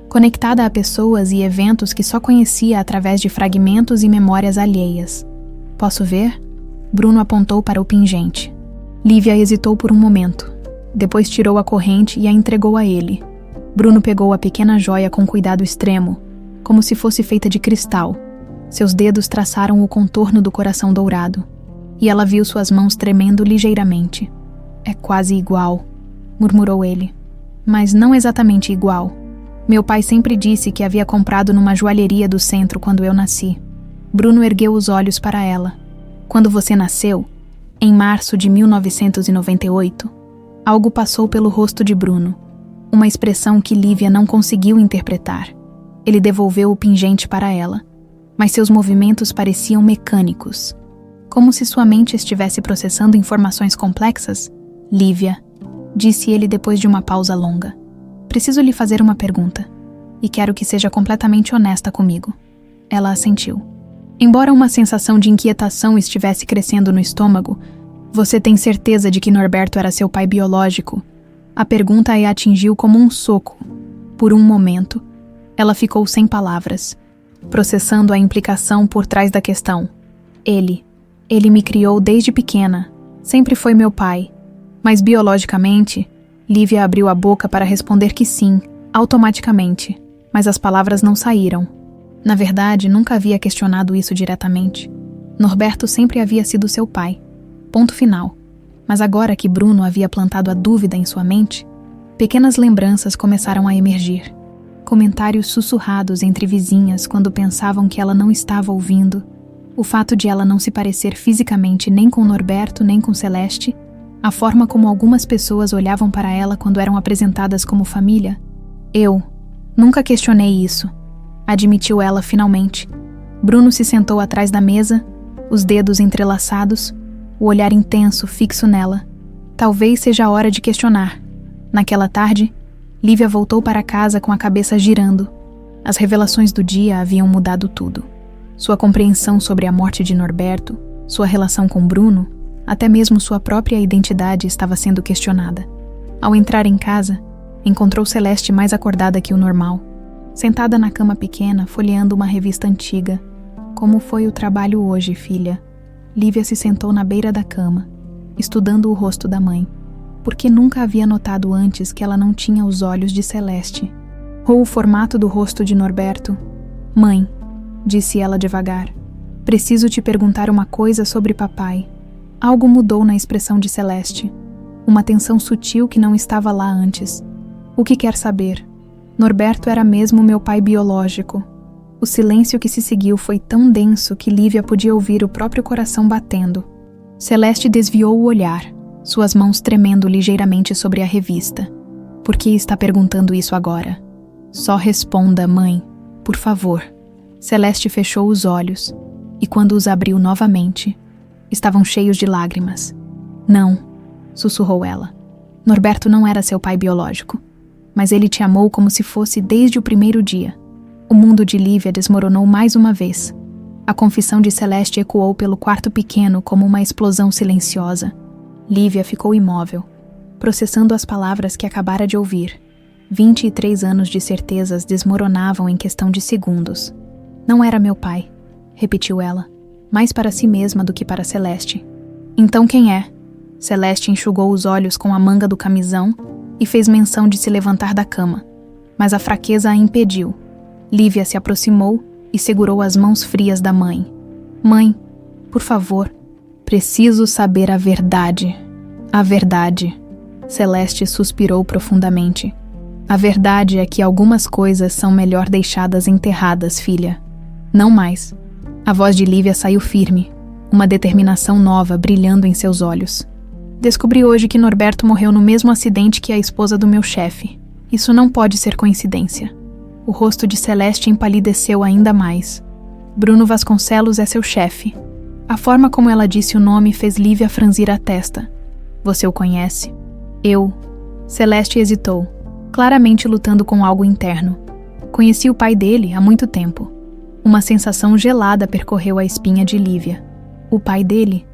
conectada a pessoas e eventos que só conhecia através de fragmentos e memórias alheias. Posso ver? Bruno apontou para o pingente. Lívia hesitou por um momento. Depois tirou a corrente e a entregou a ele. Bruno pegou a pequena joia com cuidado extremo, como se fosse feita de cristal. Seus dedos traçaram o contorno do coração dourado, e ela viu suas mãos tremendo ligeiramente. É quase igual, murmurou ele. Mas não exatamente igual. Meu pai sempre disse que havia comprado numa joalheria do centro quando eu nasci. Bruno ergueu os olhos para ela. Quando você nasceu, em março de 1998, algo passou pelo rosto de Bruno. Uma expressão que Lívia não conseguiu interpretar. Ele devolveu o pingente para ela, mas seus movimentos pareciam mecânicos. Como se sua mente estivesse processando informações complexas. Lívia, disse ele depois de uma pausa longa. Preciso lhe fazer uma pergunta, e quero que seja completamente honesta comigo. Ela assentiu. Embora uma sensação de inquietação estivesse crescendo no estômago, você tem certeza de que Norberto era seu pai biológico? A pergunta a atingiu como um soco. Por um momento, ela ficou sem palavras, processando a implicação por trás da questão. Ele me criou desde pequena, sempre foi meu pai. Mas biologicamente, Lívia abriu a boca para responder que sim, automaticamente, mas as palavras não saíram. Na verdade, nunca havia questionado isso diretamente. Norberto sempre havia sido seu pai. Ponto final. Mas agora que Bruno havia plantado a dúvida em sua mente, pequenas lembranças começaram a emergir. Comentários sussurrados entre vizinhas quando pensavam que ela não estava ouvindo, o fato de ela não se parecer fisicamente nem com Norberto nem com Celeste, a forma como algumas pessoas olhavam para ela quando eram apresentadas como família. Eu nunca questionei isso, admitiu ela finalmente. Bruno se sentou atrás da mesa, os dedos entrelaçados, o olhar intenso fixo nela. Talvez seja a hora de questionar. Naquela tarde, Lívia voltou para casa com a cabeça girando. As revelações do dia haviam mudado tudo. Sua compreensão sobre a morte de Norberto, sua relação com Bruno, até mesmo sua própria identidade estava sendo questionada. Ao entrar em casa, encontrou Celeste mais acordada que o normal, sentada na cama pequena, folheando uma revista antiga. Como foi o trabalho hoje, filha? Lívia se sentou na beira da cama, estudando o rosto da mãe, porque nunca havia notado antes que ela não tinha os olhos de Celeste, ou o formato do rosto de Norberto. Mãe, disse ela devagar, preciso te perguntar uma coisa sobre papai. Algo mudou na expressão de Celeste, uma tensão sutil que não estava lá antes. O que quer saber? Norberto era mesmo meu pai biológico. O silêncio que se seguiu foi tão denso que Lívia podia ouvir o próprio coração batendo. Celeste desviou o olhar, suas mãos tremendo ligeiramente sobre a revista. Por que está perguntando isso agora? Só responda, mãe, por favor. Celeste fechou os olhos, e quando os abriu novamente, estavam cheios de lágrimas. Não, sussurrou ela. Norberto não era seu pai biológico, mas ele te amou como se fosse desde o primeiro dia. O mundo de Lívia desmoronou mais uma vez. A confissão de Celeste ecoou pelo quarto pequeno como uma explosão silenciosa. Lívia ficou imóvel, processando as palavras que acabara de ouvir. 23 anos de certezas desmoronavam em questão de segundos. Não era meu pai, repetiu ela, mais para si mesma do que para Celeste. Então quem é? Celeste enxugou os olhos com a manga do camisão e fez menção de se levantar da cama, mas a fraqueza a impediu. Lívia se aproximou e segurou as mãos frias da mãe. Mãe, por favor, preciso saber a verdade. A verdade. Celeste suspirou profundamente. A verdade é que algumas coisas são melhor deixadas enterradas, filha. Não mais. A voz de Lívia saiu firme, uma determinação nova brilhando em seus olhos. Descobri hoje que Norberto morreu no mesmo acidente que a esposa do meu chefe. Isso não pode ser coincidência. O rosto de Celeste empalideceu ainda mais. Bruno Vasconcelos é seu chefe. A forma como ela disse o nome fez Lívia franzir a testa. Você o conhece? Eu. Celeste hesitou, claramente lutando com algo interno. Conheci o pai dele há muito tempo. Uma sensação gelada percorreu a espinha de Lívia. O pai dele?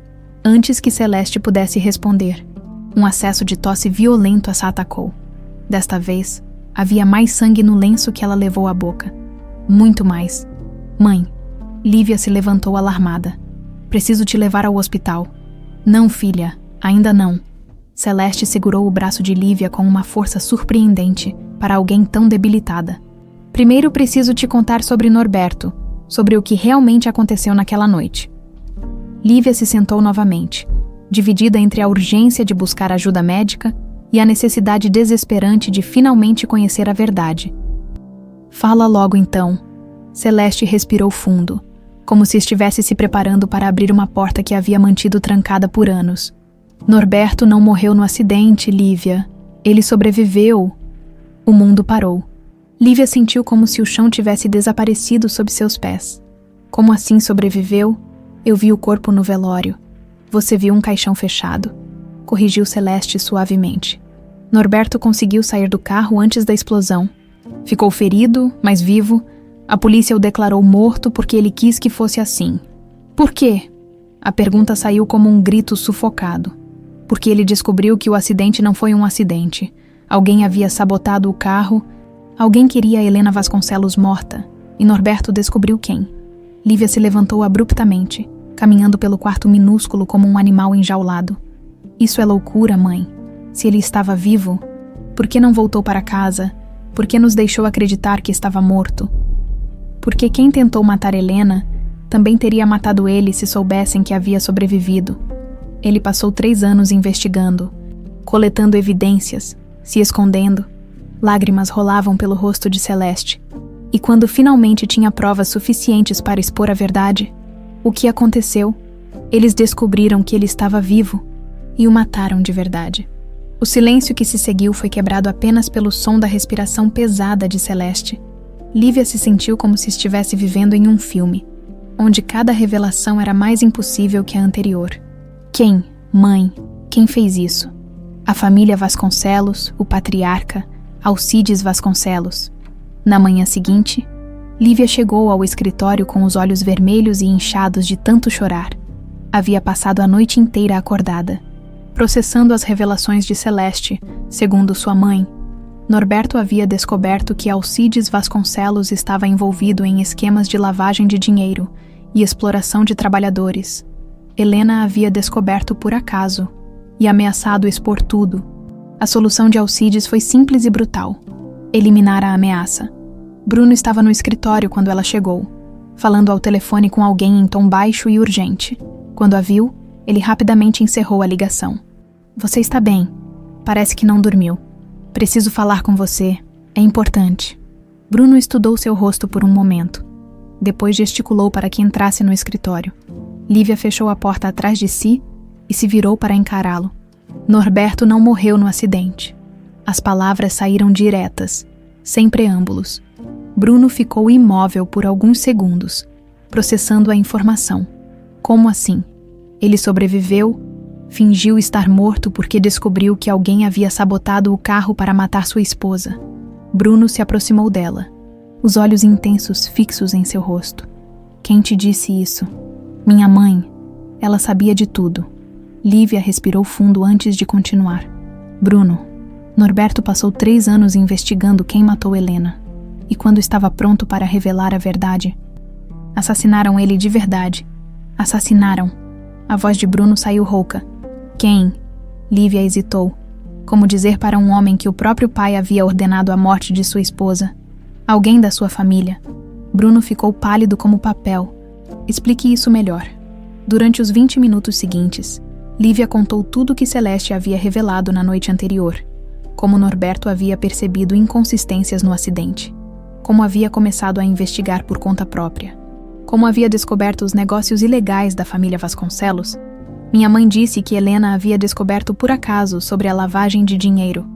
Antes que Celeste pudesse responder, um acesso de tosse violento a atacou. Desta vez, havia mais sangue no lenço que ela levou à boca. Muito mais. Mãe. Lívia se levantou alarmada. Preciso te levar ao hospital. Não, filha. Ainda não. Celeste segurou o braço de Lívia com uma força surpreendente para alguém tão debilitada. Primeiro preciso te contar sobre Norberto, sobre o que realmente aconteceu naquela noite. Lívia se sentou novamente, dividida entre a urgência de buscar ajuda médica e a necessidade desesperante de finalmente conhecer a verdade. Fala logo então. Celeste respirou fundo, como se estivesse se preparando para abrir uma porta que havia mantido trancada por anos. Norberto não morreu no acidente, Lívia. Ele sobreviveu. O mundo parou. Lívia sentiu como se o chão tivesse desaparecido sob seus pés. Como assim sobreviveu? Eu vi o corpo no velório. Você viu um caixão fechado. Corrigiu Celeste suavemente. Norberto conseguiu sair do carro antes da explosão. Ficou ferido, mas vivo. A polícia o declarou morto porque ele quis que fosse assim. Por quê? A pergunta saiu como um grito sufocado. Porque ele descobriu que o acidente não foi um acidente. Alguém havia sabotado o carro. Alguém queria a Helena Vasconcelos morta. E Norberto descobriu quem. Lívia se levantou abruptamente, caminhando pelo quarto minúsculo como um animal enjaulado. Isso é loucura, mãe. Se ele estava vivo, por que não voltou para casa? Por que nos deixou acreditar que estava morto? Porque quem tentou matar Helena também teria matado ele se soubessem que havia sobrevivido. Ele passou 3 anos investigando, coletando evidências, se escondendo. Lágrimas rolavam pelo rosto de Celeste. E quando finalmente tinha provas suficientes para expor a verdade, o que aconteceu? Eles descobriram que ele estava vivo e o mataram de verdade. O silêncio que se seguiu foi quebrado apenas pelo som da respiração pesada de Celeste. Lívia se sentiu como se estivesse vivendo em um filme, onde cada revelação era mais impossível que a anterior. Quem, mãe, quem fez isso? A família Vasconcelos, o patriarca, Alcides Vasconcelos. Na manhã seguinte, Lívia chegou ao escritório com os olhos vermelhos e inchados de tanto chorar. Havia passado a noite inteira acordada, processando as revelações de Celeste. Segundo sua mãe, Norberto havia descoberto que Alcides Vasconcelos estava envolvido em esquemas de lavagem de dinheiro e exploração de trabalhadores. Helena havia descoberto por acaso e ameaçado expor tudo. A solução de Alcides foi simples e brutal: eliminar a ameaça. Bruno estava no escritório quando ela chegou, falando ao telefone com alguém em tom baixo e urgente. Quando a viu, ele rapidamente encerrou a ligação. Você está bem? Parece que não dormiu. Preciso falar com você. É importante. Bruno estudou seu rosto por um momento. Depois gesticulou para que entrasse no escritório. Lívia fechou a porta atrás de si e se virou para encará-lo. Norberto não morreu no acidente. As palavras saíram diretas, sem preâmbulos. Bruno ficou imóvel por alguns segundos, processando a informação. Como assim? Ele sobreviveu, fingiu estar morto porque descobriu que alguém havia sabotado o carro para matar sua esposa. Bruno se aproximou dela, os olhos intensos fixos em seu rosto. Quem te disse isso? Minha mãe. Ela sabia de tudo. Lívia respirou fundo antes de continuar. Bruno, Norberto passou 3 anos investigando quem matou Helena. E quando estava pronto para revelar a verdade, assassinaram ele de verdade. Assassinaram. A voz de Bruno saiu rouca. Quem? Lívia hesitou. Como dizer para um homem que o próprio pai havia ordenado a morte de sua esposa? Alguém da sua família. Bruno ficou pálido como papel. Explique isso melhor. Durante os 20 minutos seguintes, Lívia contou tudo o que Celeste havia revelado na noite anterior. Como Norberto havia percebido inconsistências no acidente. Como havia começado a investigar por conta própria. Como havia descoberto os negócios ilegais da família Vasconcelos. Minha mãe disse que Helena havia descoberto por acaso sobre a lavagem de dinheiro.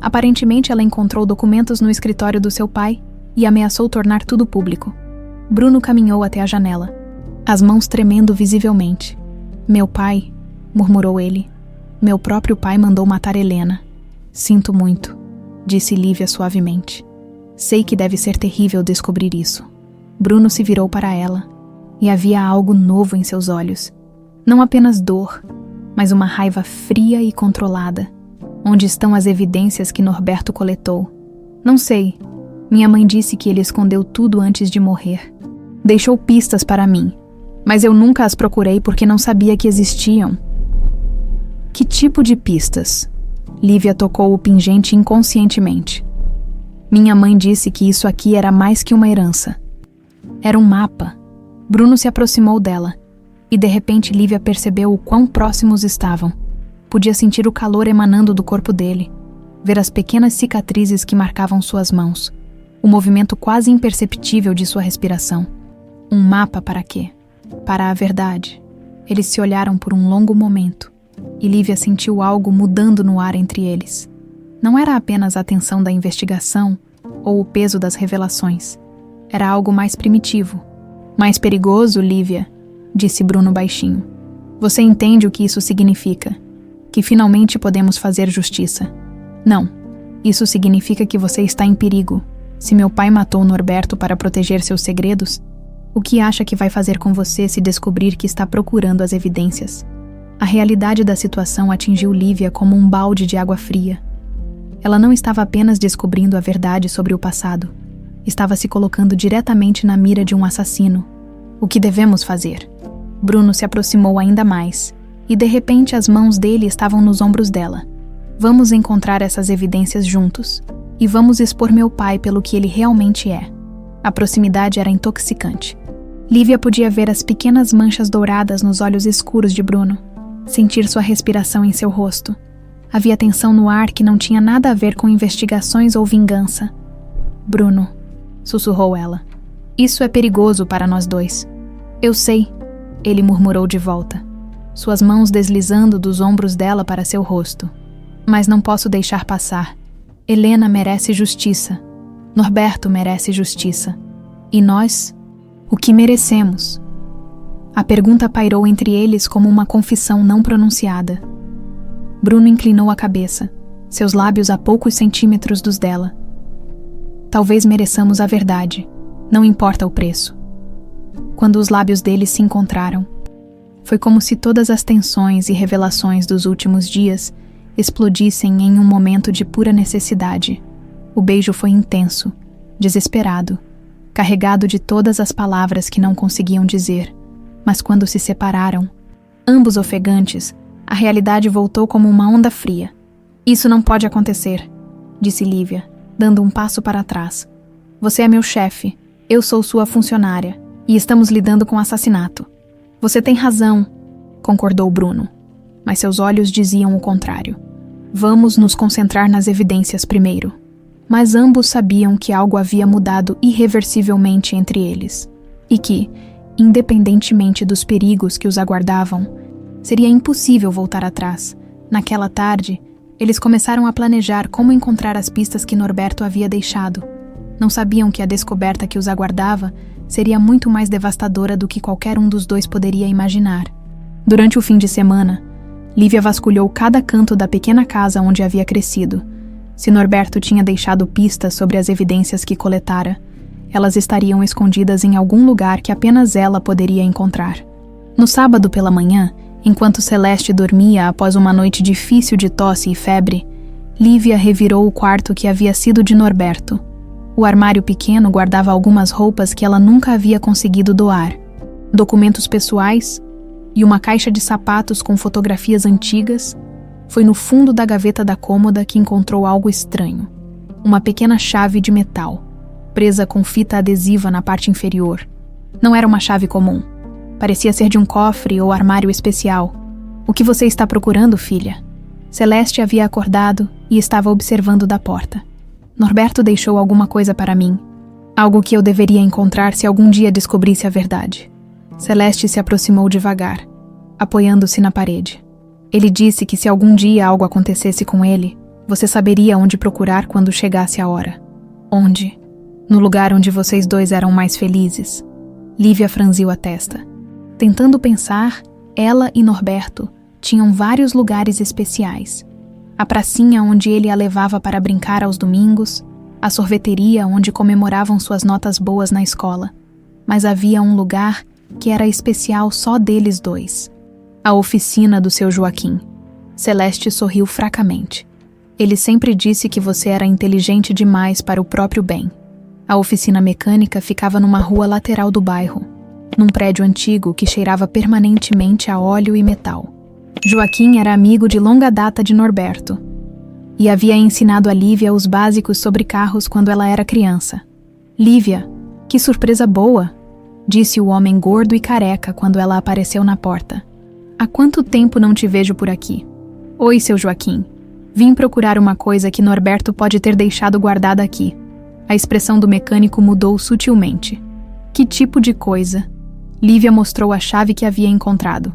Aparentemente ela encontrou documentos no escritório do seu pai e ameaçou tornar tudo público. Bruno caminhou até a janela, as mãos tremendo visivelmente. Meu pai, murmurou ele. Meu próprio pai mandou matar Helena. Sinto muito, disse Lívia suavemente. Sei que deve ser terrível descobrir isso. Bruno se virou para ela, e havia algo novo em seus olhos. Não apenas dor, mas uma raiva fria e controlada. Onde estão as evidências que Norberto coletou? Não sei. Minha mãe disse que ele escondeu tudo antes de morrer. Deixou pistas para mim, mas eu nunca as procurei porque não sabia que existiam. Que tipo de pistas? Lívia tocou o pingente inconscientemente. Minha mãe disse que isso aqui era mais que uma herança. Era um mapa. Bruno se aproximou dela, e de repente Lívia percebeu o quão próximos estavam. Podia sentir o calor emanando do corpo dele, ver as pequenas cicatrizes que marcavam suas mãos, o movimento quase imperceptível de sua respiração. Um mapa para quê? Para a verdade. Eles se olharam por um longo momento, e Lívia sentiu algo mudando no ar entre eles. Não era apenas a tensão da investigação ou o peso das revelações. Era algo mais primitivo. Mais perigoso, Lívia, disse Bruno baixinho. Você entende o que isso significa? Que finalmente podemos fazer justiça. Não, isso significa que você está em perigo. Se meu pai matou Norberto para proteger seus segredos, o que acha que vai fazer com você se descobrir que está procurando as evidências? A realidade da situação atingiu Lívia como um balde de água fria. Ela não estava apenas descobrindo a verdade sobre o passado. Estava se colocando diretamente na mira de um assassino. O que devemos fazer? Bruno se aproximou ainda mais, e de repente as mãos dele estavam nos ombros dela. Vamos encontrar essas evidências juntos, e vamos expor meu pai pelo que ele realmente é. A proximidade era intoxicante. Lívia podia ver as pequenas manchas douradas nos olhos escuros de Bruno, sentir sua respiração em seu rosto. Havia tensão no ar que não tinha nada a ver com investigações ou vingança. Bruno, sussurrou ela. Isso é perigoso para nós dois. Eu sei, ele murmurou de volta, suas mãos deslizando dos ombros dela para seu rosto. Mas não posso deixar passar. Helena merece justiça. Norberto merece justiça. E nós? O que merecemos? A pergunta pairou entre eles como uma confissão não pronunciada. Bruno inclinou a cabeça, seus lábios a poucos centímetros dos dela. Talvez mereçamos a verdade, não importa o preço. Quando os lábios deles se encontraram, foi como se todas as tensões e revelações dos últimos dias explodissem em um momento de pura necessidade. O beijo foi intenso, desesperado, carregado de todas as palavras que não conseguiam dizer, mas quando se separaram, ambos ofegantes, a realidade voltou como uma onda fria. Isso não pode acontecer, disse Lívia, dando um passo para trás. Você é meu chefe, eu sou sua funcionária, e estamos lidando com assassinato. Você tem razão, concordou Bruno, mas seus olhos diziam o contrário. Vamos nos concentrar nas evidências primeiro. Mas ambos sabiam que algo havia mudado irreversivelmente entre eles, e que, independentemente dos perigos que os aguardavam, seria impossível voltar atrás. Naquela tarde, eles começaram a planejar como encontrar as pistas que Norberto havia deixado. Não sabiam que a descoberta que os aguardava seria muito mais devastadora do que qualquer um dos dois poderia imaginar. Durante o fim de semana, Lívia vasculhou cada canto da pequena casa onde havia crescido. Se Norberto tinha deixado pistas sobre as evidências que coletara, elas estariam escondidas em algum lugar que apenas ela poderia encontrar. No sábado pela manhã, enquanto Celeste dormia após uma noite difícil de tosse e febre, Lívia revirou o quarto que havia sido de Norberto. O armário pequeno guardava algumas roupas que ela nunca havia conseguido doar, documentos pessoais e uma caixa de sapatos com fotografias antigas. Foi no fundo da gaveta da cômoda que encontrou algo estranho. Uma pequena chave de metal, presa com fita adesiva na parte inferior. Não era uma chave comum. Parecia ser de um cofre ou armário especial. O que você está procurando, filha? Celeste havia acordado e estava observando da porta. Norberto deixou alguma coisa para mim. Algo que eu deveria encontrar se algum dia descobrisse a verdade. Celeste se aproximou devagar, apoiando-se na parede. Ele disse que se algum dia algo acontecesse com ele, você saberia onde procurar quando chegasse a hora. Onde? No lugar onde vocês dois eram mais felizes. Lívia franziu a testa. Tentando pensar, ela e Norberto Tinham vários lugares especiais. A pracinha onde ele a levava para brincar aos domingos, a sorveteria onde comemoravam suas notas boas na escola. Mas havia um lugar que era especial só deles dois. A oficina do seu Joaquim. Celeste sorriu fracamente. Ele sempre disse que você era inteligente demais para o próprio bem. A oficina mecânica ficava numa rua lateral do bairro, num prédio antigo que cheirava permanentemente a óleo e metal. Joaquim era amigo de longa data de Norberto e havia ensinado a Lívia os básicos sobre carros quando ela era criança. Lívia, que surpresa boa, disse o homem gordo e careca quando ela apareceu na porta. Há quanto tempo não te vejo por aqui? Oi, seu Joaquim. Vim procurar uma coisa que Norberto pode ter deixado guardada aqui. A expressão do mecânico mudou sutilmente. Que tipo de coisa? Lívia mostrou a chave que havia encontrado.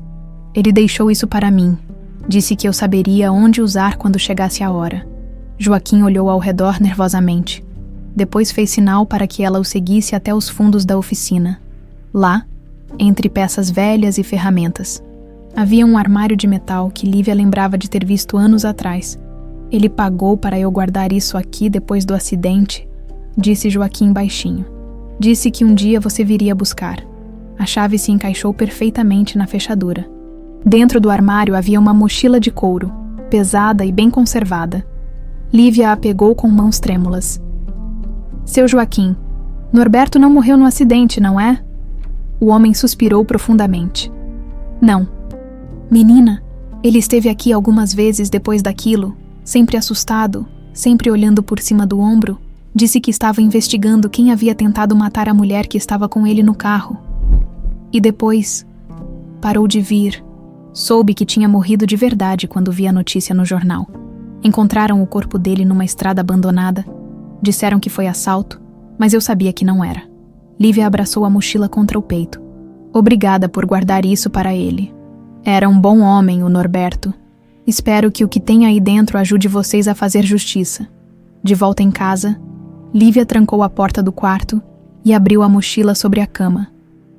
Ele deixou isso para mim. Disse que eu saberia onde usar quando chegasse a hora. Joaquim olhou ao redor nervosamente. Depois fez sinal para que ela o seguisse até os fundos da oficina. Lá, entre peças velhas e ferramentas, havia um armário de metal que Lívia lembrava de ter visto anos atrás. Ele pagou para eu guardar isso aqui depois do acidente, disse Joaquim baixinho. Disse que um dia você viria buscar. A chave se encaixou perfeitamente na fechadura. Dentro do armário havia uma mochila de couro, pesada e bem conservada. Lívia a pegou com mãos trêmulas. Seu Joaquim, Norberto não morreu no acidente, não é? O homem suspirou profundamente. Não. Menina, ele esteve aqui algumas vezes depois daquilo, sempre assustado, sempre olhando por cima do ombro. Disse que estava investigando quem havia tentado matar a mulher que estava com ele no carro. E depois, parou de vir. Soube que tinha morrido de verdade quando vi a notícia no jornal. Encontraram o corpo dele numa estrada abandonada. Disseram que foi assalto, mas eu sabia que não era. Lívia abraçou a mochila contra o peito. Obrigada por guardar isso para ele. Era um bom homem, o Norberto. Espero que o que tem aí dentro ajude vocês a fazer justiça. De volta em casa, Lívia trancou a porta do quarto e abriu a mochila sobre a cama.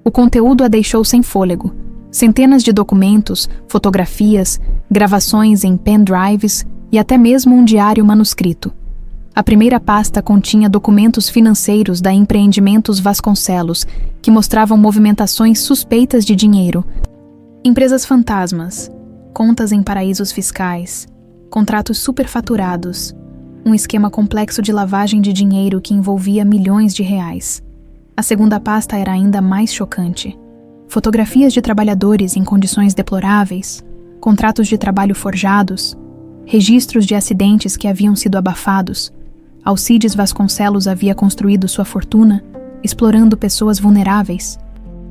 O conteúdo a deixou sem fôlego. Centenas de documentos, fotografias, gravações em pendrives e até mesmo um diário manuscrito. A primeira pasta continha documentos financeiros da Empreendimentos Vasconcelos, que mostravam movimentações suspeitas de dinheiro, empresas fantasmas, contas em paraísos fiscais, contratos superfaturados, um esquema complexo de lavagem de dinheiro que envolvia milhões de reais. A segunda pasta era ainda mais chocante. Fotografias de trabalhadores em condições deploráveis, contratos de trabalho forjados, registros de acidentes que haviam sido abafados. Alcides Vasconcelos havia construído sua fortuna explorando pessoas vulneráveis,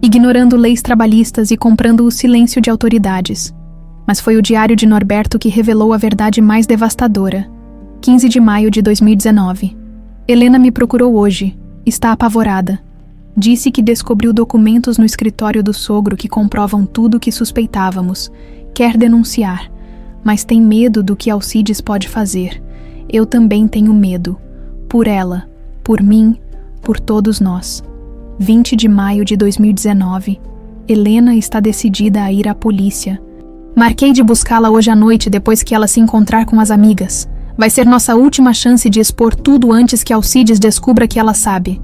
ignorando leis trabalhistas e comprando o silêncio de autoridades. Mas foi o diário de Norberto que revelou a verdade mais devastadora. 15 de maio de 2019. Helena me procurou hoje. Está apavorada. Disse que descobriu documentos no escritório do sogro que comprovam tudo o que suspeitávamos. Quer denunciar, mas tem medo do que Alcides pode fazer. Eu também tenho medo. Por ela, por mim, por todos nós. 20 de maio de 2019. Helena está decidida a ir à polícia. Marquei de buscá-la hoje à noite depois que ela se encontrar com as amigas. Vai ser nossa última chance de expor tudo antes que Alcides descubra que ela sabe.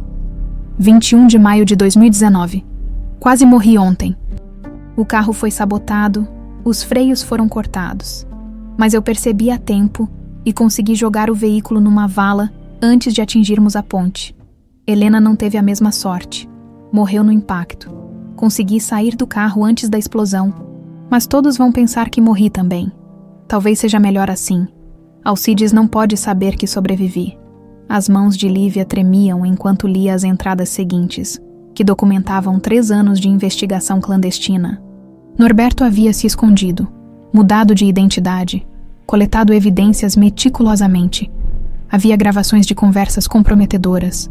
21 de maio de 2019. Quase morri ontem. O carro foi sabotado, os freios foram cortados. Mas eu percebi a tempo e consegui jogar o veículo numa vala antes de atingirmos a ponte. Helena não teve a mesma sorte. Morreu no impacto. Consegui sair do carro antes da explosão. Mas todos vão pensar que morri também. Talvez seja melhor assim. Alcides não pode saber que sobrevivi. As mãos de Lívia tremiam enquanto lia as entradas seguintes, que documentavam 3 anos de investigação clandestina. Norberto havia se escondido, mudado de identidade, coletado evidências meticulosamente. Havia gravações de conversas comprometedoras,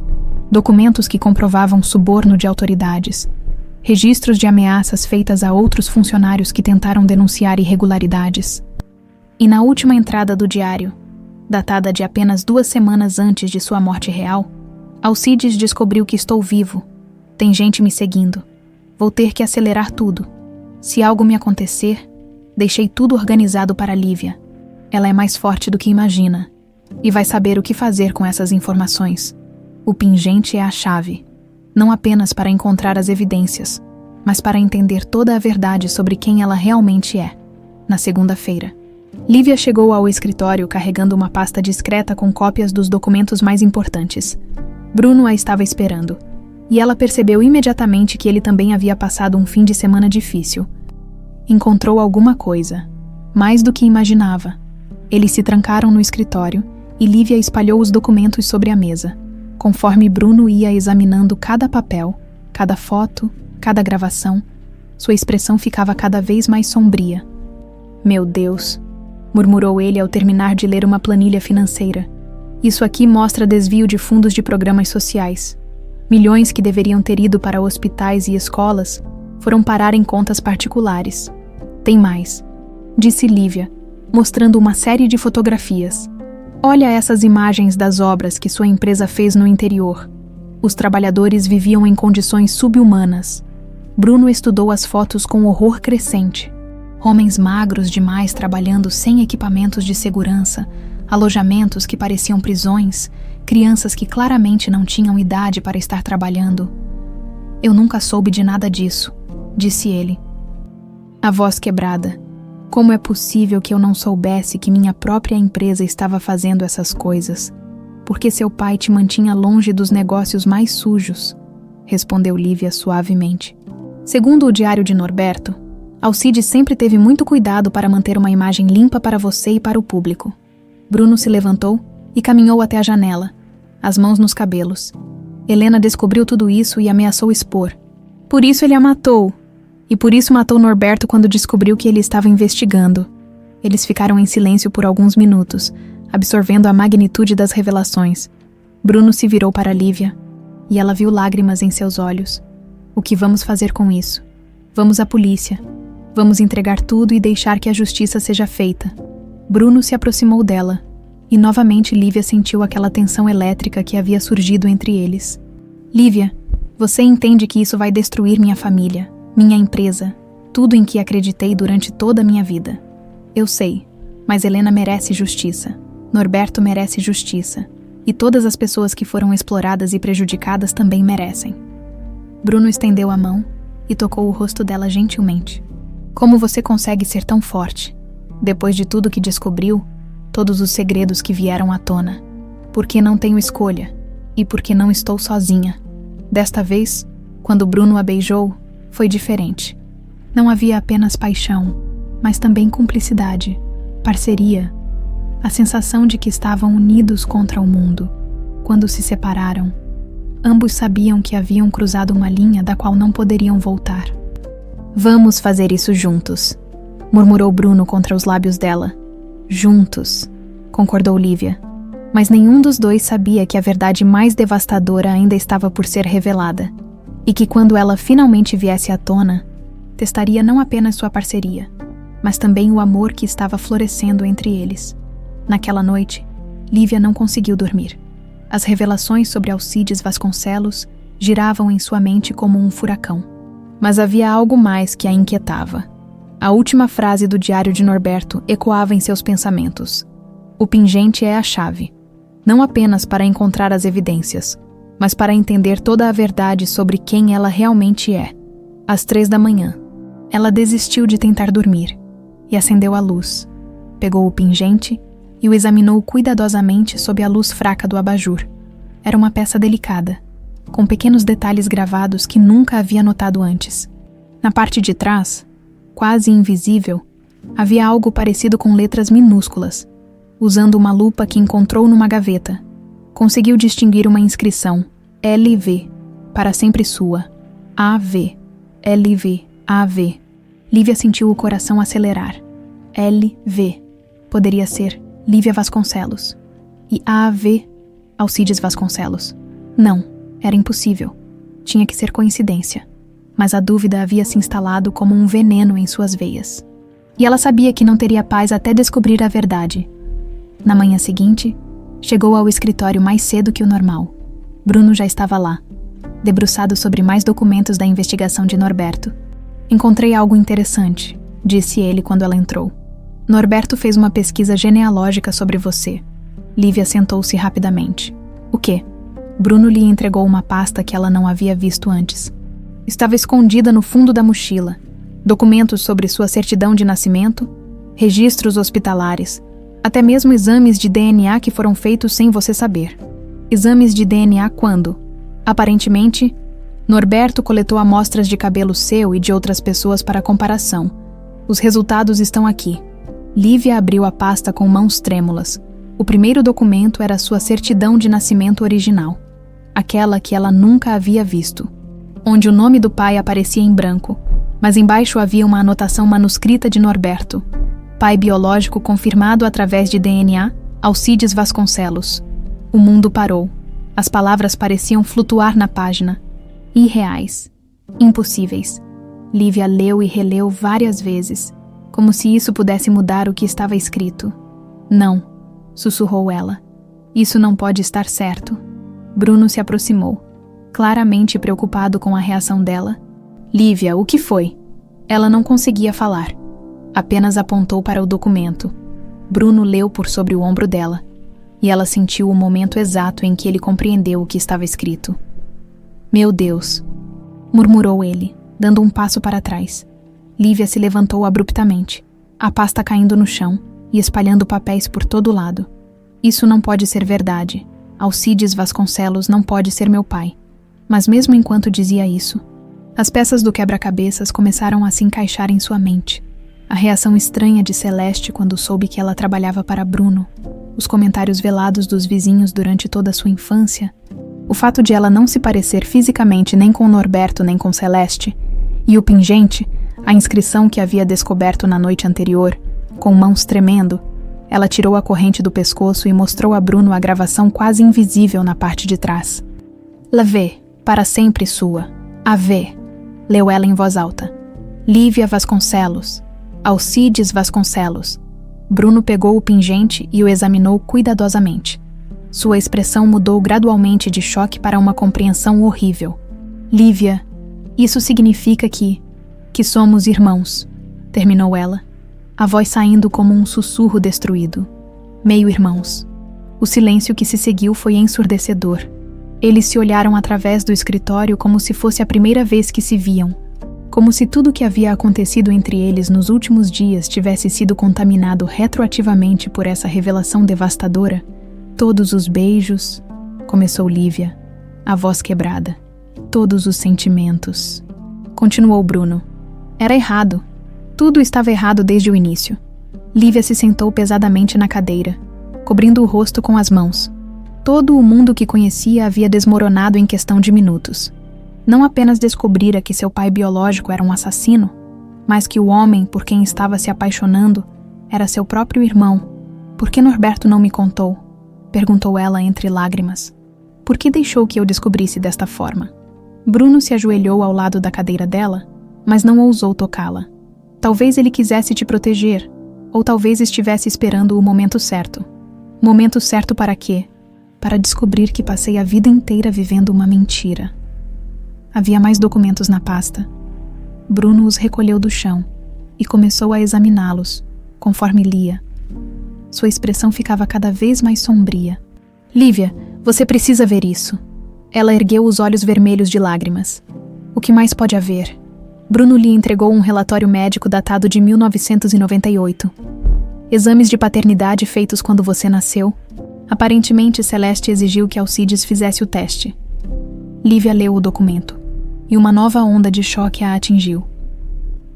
documentos que comprovavam suborno de autoridades, registros de ameaças feitas a outros funcionários que tentaram denunciar irregularidades. E na última entrada do diário, datada de apenas 2 semanas antes de sua morte real, Alcides descobriu que estou vivo. Tem gente me seguindo. Vou ter que acelerar tudo. Se algo me acontecer, Deixei tudo organizado para Lívia. Ela é mais forte do que imagina e vai saber o que fazer com essas informações. O pingente é a chave, não apenas para encontrar as evidências, mas para entender toda a verdade sobre quem ela realmente é. Na segunda-feira, Lívia chegou ao escritório carregando uma pasta discreta com cópias dos documentos mais importantes. Bruno a estava esperando, e ela percebeu imediatamente que ele também havia passado um fim de semana difícil. Encontrou alguma coisa, mais do que imaginava. Eles se trancaram no escritório e Lívia espalhou os documentos sobre a mesa. Conforme Bruno ia examinando cada papel, cada foto, cada gravação, sua expressão ficava cada vez mais sombria. Meu Deus, murmurou ele ao terminar de ler uma planilha financeira. Isso aqui mostra desvio de fundos de programas sociais. Milhões que deveriam ter ido para hospitais e escolas foram parar em contas particulares. Tem mais, disse Lívia, mostrando uma série de fotografias. Olha essas imagens das obras que sua empresa fez no interior. Os trabalhadores viviam em condições subhumanas. Bruno estudou as fotos com horror crescente. Homens magros demais trabalhando sem equipamentos de segurança, alojamentos que pareciam prisões, crianças que claramente não tinham idade para estar trabalhando. Eu nunca soube de nada disso, disse ele. A voz quebrada. Como é possível que eu não soubesse que minha própria empresa estava fazendo essas coisas? Porque seu pai te mantinha longe dos negócios mais sujos, respondeu Lívia suavemente. Segundo o diário de Norberto, Alcides sempre teve muito cuidado para manter uma imagem limpa para você e para o público. Bruno se levantou e caminhou até a janela, as mãos nos cabelos. Helena descobriu tudo isso e ameaçou expor. Por isso ele a matou. E por isso matou Norberto quando descobriu que ele estava investigando. Eles ficaram em silêncio por alguns minutos, absorvendo a magnitude das revelações. Bruno se virou para Lívia, e ela viu lágrimas em seus olhos. O que vamos fazer com isso? Vamos à polícia. Vamos entregar tudo e deixar que a justiça seja feita. Bruno se aproximou dela, e novamente Lívia sentiu aquela tensão elétrica que havia surgido entre eles. Lívia, você entende que isso vai destruir minha família, minha empresa, tudo em que acreditei durante toda a minha vida. Eu sei, mas Helena merece justiça. Norberto merece justiça. E todas as pessoas que foram exploradas e prejudicadas também merecem. Bruno estendeu a mão e tocou o rosto dela gentilmente. Como você consegue ser tão forte? Depois de tudo que descobriu, todos os segredos que vieram à tona. Porque não tenho escolha. E porque não estou sozinha. Desta vez, quando Bruno a beijou, foi diferente. Não havia apenas paixão, mas também cumplicidade, parceria, a sensação de que estavam unidos contra o mundo. Quando se separaram, ambos sabiam que haviam cruzado uma linha da qual não poderiam voltar. Vamos fazer isso juntos, murmurou Bruno contra os lábios dela. Juntos, concordou Lívia. Mas nenhum dos dois sabia que a verdade mais devastadora ainda estava por ser revelada. E que quando ela finalmente viesse à tona, testaria não apenas sua parceria, mas também o amor que estava florescendo entre eles. Naquela noite, Lívia não conseguiu dormir. As revelações sobre Alcides Vasconcelos giravam em sua mente como um furacão. Mas havia algo mais que a inquietava. A última frase do diário de Norberto ecoava em seus pensamentos. O pingente é a chave, não apenas para encontrar as evidências, mas para entender toda a verdade sobre quem ela realmente é. Às 3 da manhã, ela desistiu de tentar dormir e acendeu a luz. Pegou o pingente e o examinou cuidadosamente sob a luz fraca do abajur. Era uma peça delicada, com pequenos detalhes gravados que nunca havia notado antes. Na parte de trás, quase invisível, havia algo parecido com letras minúsculas. Usando uma lupa que encontrou numa gaveta, conseguiu distinguir uma inscrição, LV, para sempre sua, AV, LV, AV. Lívia sentiu o coração acelerar. LV, poderia ser Lívia Vasconcelos. E AV, Alcides Vasconcelos. Não, era impossível. Tinha que ser coincidência. Mas a dúvida havia se instalado como um veneno em suas veias. E ela sabia que não teria paz até descobrir a verdade. Na manhã seguinte, chegou ao escritório mais cedo que o normal. Bruno já estava lá, debruçado sobre mais documentos da investigação de Norberto. Encontrei algo interessante, disse ele quando ela entrou. Norberto fez uma pesquisa genealógica sobre você. Lívia sentou-se rapidamente. O quê? Bruno lhe entregou uma pasta que ela não havia visto antes. Estava escondida no fundo da mochila. Documentos sobre sua certidão de nascimento, registros hospitalares, até mesmo exames de DNA que foram feitos sem você saber. Exames de DNA quando? Aparentemente, Norberto coletou amostras de cabelo seu e de outras pessoas para comparação. Os resultados estão aqui. Lívia abriu a pasta com mãos trêmulas. O primeiro documento era sua certidão de nascimento original, aquela que ela nunca havia visto, onde o nome do pai aparecia em branco, mas embaixo havia uma anotação manuscrita de Norberto. Pai biológico confirmado através de DNA, Alcides Vasconcelos. O mundo parou. As palavras pareciam flutuar na página. Irreais. Impossíveis. Lívia leu e releu várias vezes, como se isso pudesse mudar o que estava escrito. Não, sussurrou ela. Isso não pode estar certo. Bruno se aproximou, claramente preocupado com a reação dela. Lívia, o que foi? Ela não conseguia falar. Apenas apontou para o documento. Bruno leu por sobre o ombro dela, e ela sentiu o momento exato em que ele compreendeu o que estava escrito. Meu Deus, murmurou ele, dando um passo para trás. Lívia se levantou abruptamente, a pasta caindo no chão e espalhando papéis por todo lado. Isso não pode ser verdade. Alcides Vasconcelos não pode ser meu pai. Mas mesmo enquanto dizia isso, as peças do quebra-cabeças começaram a se encaixar em sua mente. A reação estranha de Celeste quando soube que ela trabalhava para Bruno, os comentários velados dos vizinhos durante toda a sua infância, o fato de ela não se parecer fisicamente nem com Norberto nem com Celeste, e o pingente, a inscrição que havia descoberto na noite anterior, com mãos tremendo, ela tirou a corrente do pescoço e mostrou a Bruno a gravação quase invisível na parte de trás. Lavé, para sempre sua. Ave, leu ela em voz alta. Lívia Vasconcelos. Alcides Vasconcelos. Bruno pegou o pingente e o examinou cuidadosamente. Sua expressão mudou gradualmente de choque para uma compreensão horrível. Lívia, isso significa que somos irmãos, terminou ela, a voz saindo como um sussurro destruído. Meio-irmãos. O silêncio que se seguiu foi ensurdecedor. Eles se olharam através do escritório como se fosse a primeira vez que se viam, como se tudo o que havia acontecido entre eles nos últimos dias tivesse sido contaminado retroativamente por essa revelação devastadora. Todos os beijos, começou Lívia, a voz quebrada. Todos os sentimentos. Continuou Bruno. Era errado. Tudo estava errado desde o início. Lívia se sentou pesadamente na cadeira, cobrindo o rosto com as mãos. Todo o mundo que conhecia havia desmoronado em questão de minutos. Não apenas descobrira que seu pai biológico era um assassino, mas que o homem por quem estava se apaixonando era seu próprio irmão. Por que Norberto não me contou? Perguntou ela entre lágrimas. Por que deixou que eu descobrisse desta forma? Bruno se ajoelhou ao lado da cadeira dela, mas não ousou tocá-la. Talvez ele quisesse te proteger, ou talvez estivesse esperando o momento certo. Momento certo para quê? Para descobrir que passei a vida inteira vivendo uma mentira. Havia mais documentos na pasta. Bruno os recolheu do chão e começou a examiná-los, conforme lia. Sua expressão ficava cada vez mais sombria. Lívia, você precisa ver isso. Ela ergueu os olhos vermelhos de lágrimas. O que mais pode haver? Bruno lhe entregou um relatório médico datado de 1998. Exames de paternidade feitos quando você nasceu. Aparentemente, Celeste exigiu que Alcides fizesse o teste. Lívia leu o documento, e uma nova onda de choque a atingiu.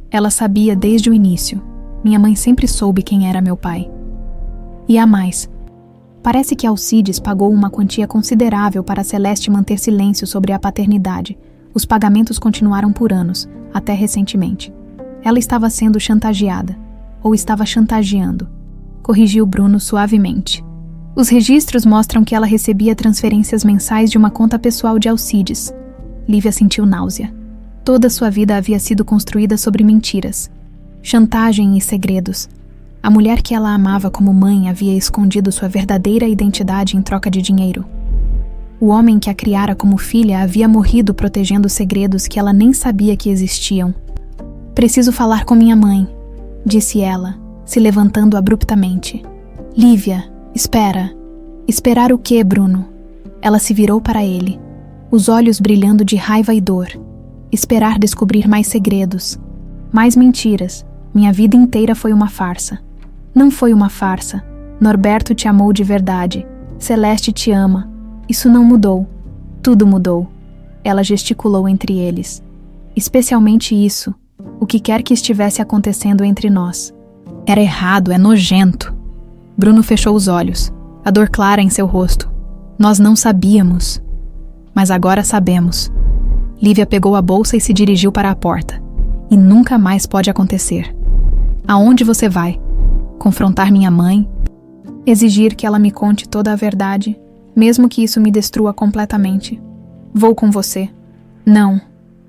Ela sabia desde o início. Minha mãe sempre soube quem era meu pai. E há mais. Parece que Alcides pagou uma quantia considerável para Celeste manter silêncio sobre a paternidade. Os pagamentos continuaram por anos, até recentemente. Ela estava sendo chantageada, ou estava chantageando, corrigiu Bruno suavemente. Os registros mostram que ela recebia transferências mensais de uma conta pessoal de Alcides. Lívia sentiu náusea. Toda sua vida havia sido construída sobre mentiras, chantagem e segredos. A mulher que ela amava como mãe havia escondido sua verdadeira identidade em troca de dinheiro. O homem que a criara como filha havia morrido protegendo segredos que ela nem sabia que existiam. Preciso falar com minha mãe, disse ela, se levantando abruptamente. Lívia, espera. Esperar o quê, Bruno? Ela se virou para ele, os olhos brilhando de raiva e dor. Esperar descobrir mais segredos, mais mentiras. Minha vida inteira foi uma farsa. Não foi uma farsa. Norberto te amou de verdade. Celeste te ama. Isso não mudou. Tudo mudou. Ela gesticulou entre eles. Especialmente isso. O que quer que estivesse acontecendo entre nós. Era errado, é nojento. Bruno fechou os olhos, a dor clara em seu rosto. Nós não sabíamos. Mas agora sabemos. Lívia pegou a bolsa e se dirigiu para a porta. E nunca mais pode acontecer. Aonde você vai? Confrontar minha mãe? Exigir que ela me conte toda a verdade, mesmo que isso me destrua completamente. Vou com você. Não.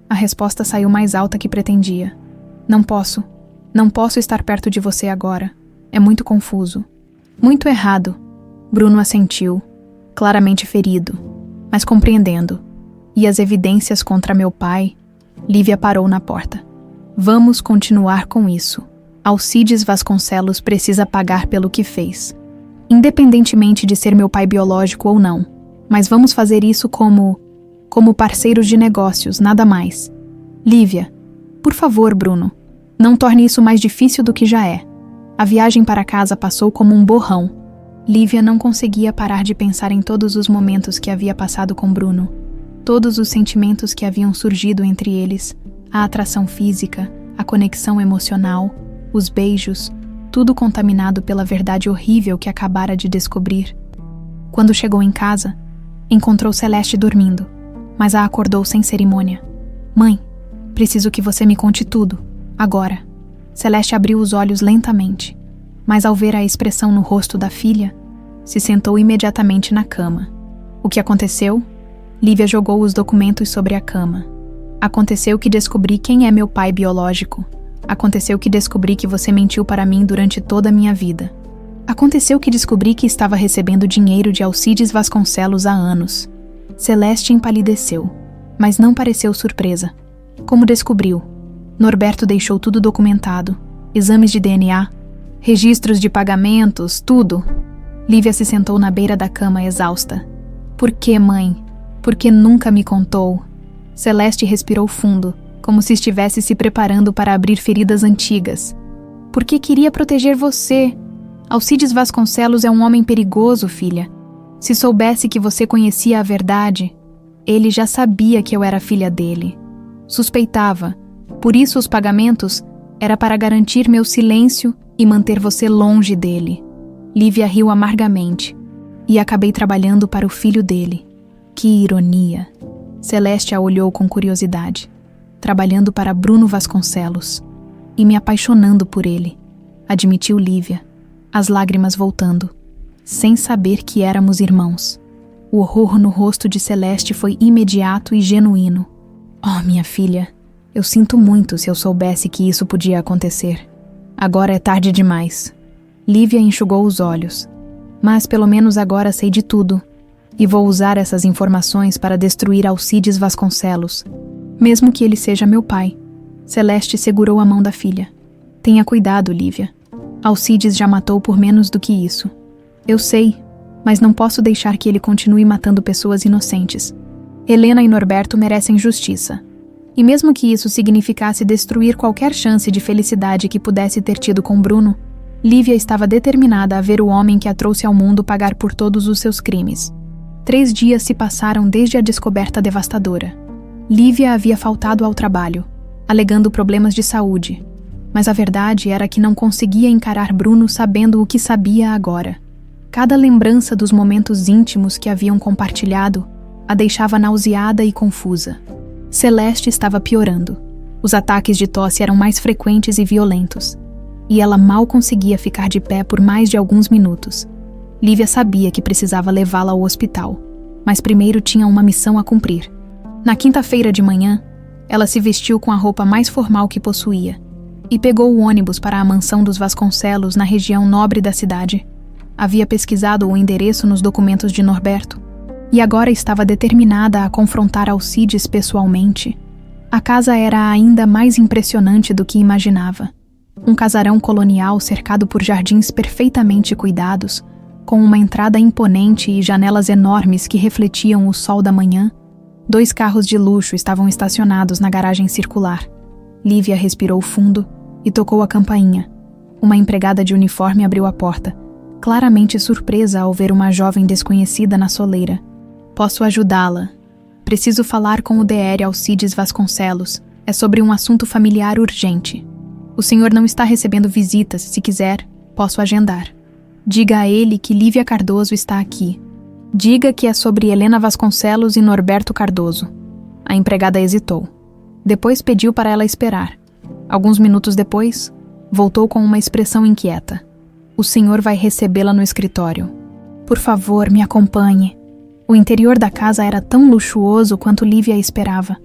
A resposta saiu mais alta que pretendia. Não posso. Não posso estar perto de você agora. É muito confuso. Muito errado. Bruno assentiu, claramente ferido, mas compreendendo. E as evidências contra meu pai? Lívia parou na porta. Vamos continuar com isso. Alcides Vasconcelos precisa pagar pelo que fez. Independentemente de ser meu pai biológico ou não. Mas vamos fazer isso como parceiros de negócios, nada mais. Lívia, por favor, Bruno, não torne isso mais difícil do que já é. A viagem para casa passou como um borrão. Lívia não conseguia parar de pensar em todos os momentos que havia passado com Bruno. Todos os sentimentos que haviam surgido entre eles. A atração física, a conexão emocional, os beijos, tudo contaminado pela verdade horrível que acabara de descobrir. Quando chegou em casa, encontrou Celeste dormindo, mas a acordou sem cerimônia. Mãe, preciso que você me conte tudo, agora. Celeste abriu os olhos lentamente, mas ao ver a expressão no rosto da filha, se sentou imediatamente na cama. O que aconteceu? Lívia jogou os documentos sobre a cama. Aconteceu que descobri quem é meu pai biológico. Aconteceu que descobri que você mentiu para mim durante toda a minha vida. Aconteceu que descobri que estava recebendo dinheiro de Alcides Vasconcelos há anos. Celeste empalideceu, mas não pareceu surpresa. Como descobriu? Norberto deixou tudo documentado. Exames de DNA, registros de pagamentos, tudo. Lívia se sentou na beira da cama exausta. Por que, mãe? Por que nunca me contou? Celeste respirou fundo, como se estivesse se preparando para abrir feridas antigas. Porque queria proteger você. Alcides Vasconcelos é um homem perigoso, filha. Se soubesse que você conhecia a verdade, ele já sabia que eu era filha dele. Suspeitava. Por isso os pagamentos era para garantir meu silêncio e manter você longe dele. Lívia riu amargamente. E acabei trabalhando para o filho dele. Que ironia. Celeste a olhou com curiosidade. Trabalhando para Bruno Vasconcelos. E me apaixonando por ele, admitiu Lívia, as lágrimas voltando, sem saber que éramos irmãos. O horror no rosto de Celeste foi imediato e genuíno. Oh, minha filha, eu sinto muito se eu soubesse que isso podia acontecer. Agora é tarde demais. Lívia enxugou os olhos. Mas pelo menos agora sei de tudo. E vou usar essas informações para destruir Alcides Vasconcelos, mesmo que ele seja meu pai. Celeste segurou a mão da filha. Tenha cuidado, Lívia. Alcides já matou por menos do que isso. Eu sei, mas não posso deixar que ele continue matando pessoas inocentes. Helena e Norberto merecem justiça. E mesmo que isso significasse destruir qualquer chance de felicidade que pudesse ter tido com Bruno, Lívia estava determinada a ver o homem que a trouxe ao mundo pagar por todos os seus crimes. 3 dias se passaram desde a descoberta devastadora. Lívia havia faltado ao trabalho, alegando problemas de saúde. Mas a verdade era que não conseguia encarar Bruno sabendo o que sabia agora. Cada lembrança dos momentos íntimos que haviam compartilhado a deixava nauseada e confusa. Celeste estava piorando. Os ataques de tosse eram mais frequentes e violentos. E ela mal conseguia ficar de pé por mais de alguns minutos. Lívia sabia que precisava levá-la ao hospital, mas primeiro tinha uma missão a cumprir. Na quinta-feira de manhã, ela se vestiu com a roupa mais formal que possuía e pegou o ônibus para a mansão dos Vasconcelos na região nobre da cidade. Havia pesquisado o endereço nos documentos de Norberto e agora estava determinada a confrontar Alcides pessoalmente. A casa era ainda mais impressionante do que imaginava. Um casarão colonial cercado por jardins perfeitamente cuidados, com uma entrada imponente e janelas enormes que refletiam o sol da manhã. 2 carros de luxo estavam estacionados na garagem circular. Lívia respirou fundo e tocou a campainha. Uma empregada de uniforme abriu a porta, claramente surpresa ao ver uma jovem desconhecida na soleira. Posso ajudá-la? Preciso falar com o Dr. Alcides Vasconcelos. É sobre um assunto familiar urgente. O senhor não está recebendo visitas. Se quiser, posso agendar. Diga a ele que Lívia Cardoso está aqui. Diga que é sobre Helena Vasconcelos e Norberto Cardoso. A empregada hesitou. Depois pediu para ela esperar. Alguns minutos depois, voltou com uma expressão inquieta. O senhor vai recebê-la no escritório. Por favor, me acompanhe. O interior da casa era tão luxuoso quanto Lívia esperava.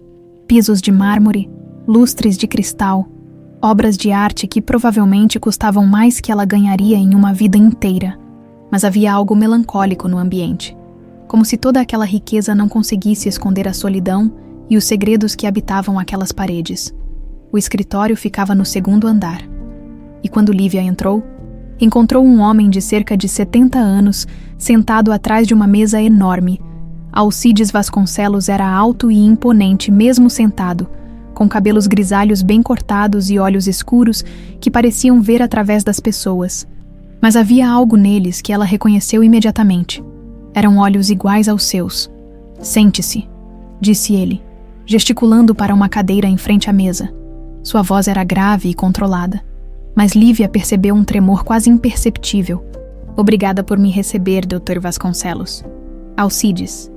Pisos de mármore, lustres de cristal, obras de arte que provavelmente custavam mais que ela ganharia em uma vida inteira. Mas havia algo melancólico no ambiente, como se toda aquela riqueza não conseguisse esconder a solidão e os segredos que habitavam aquelas paredes. O escritório ficava no 2º andar. E quando Lívia entrou, encontrou um homem de cerca de 70 anos sentado atrás de uma mesa enorme. Alcides Vasconcelos era alto e imponente mesmo sentado, com cabelos grisalhos bem cortados e olhos escuros que pareciam ver através das pessoas. Mas havia algo neles que ela reconheceu imediatamente. Eram olhos iguais aos seus. Sente-se, disse ele, gesticulando para uma cadeira em frente à mesa. Sua voz era grave e controlada, mas Lívia percebeu um tremor quase imperceptível. Obrigada por me receber, Dr. Vasconcelos. Alcides.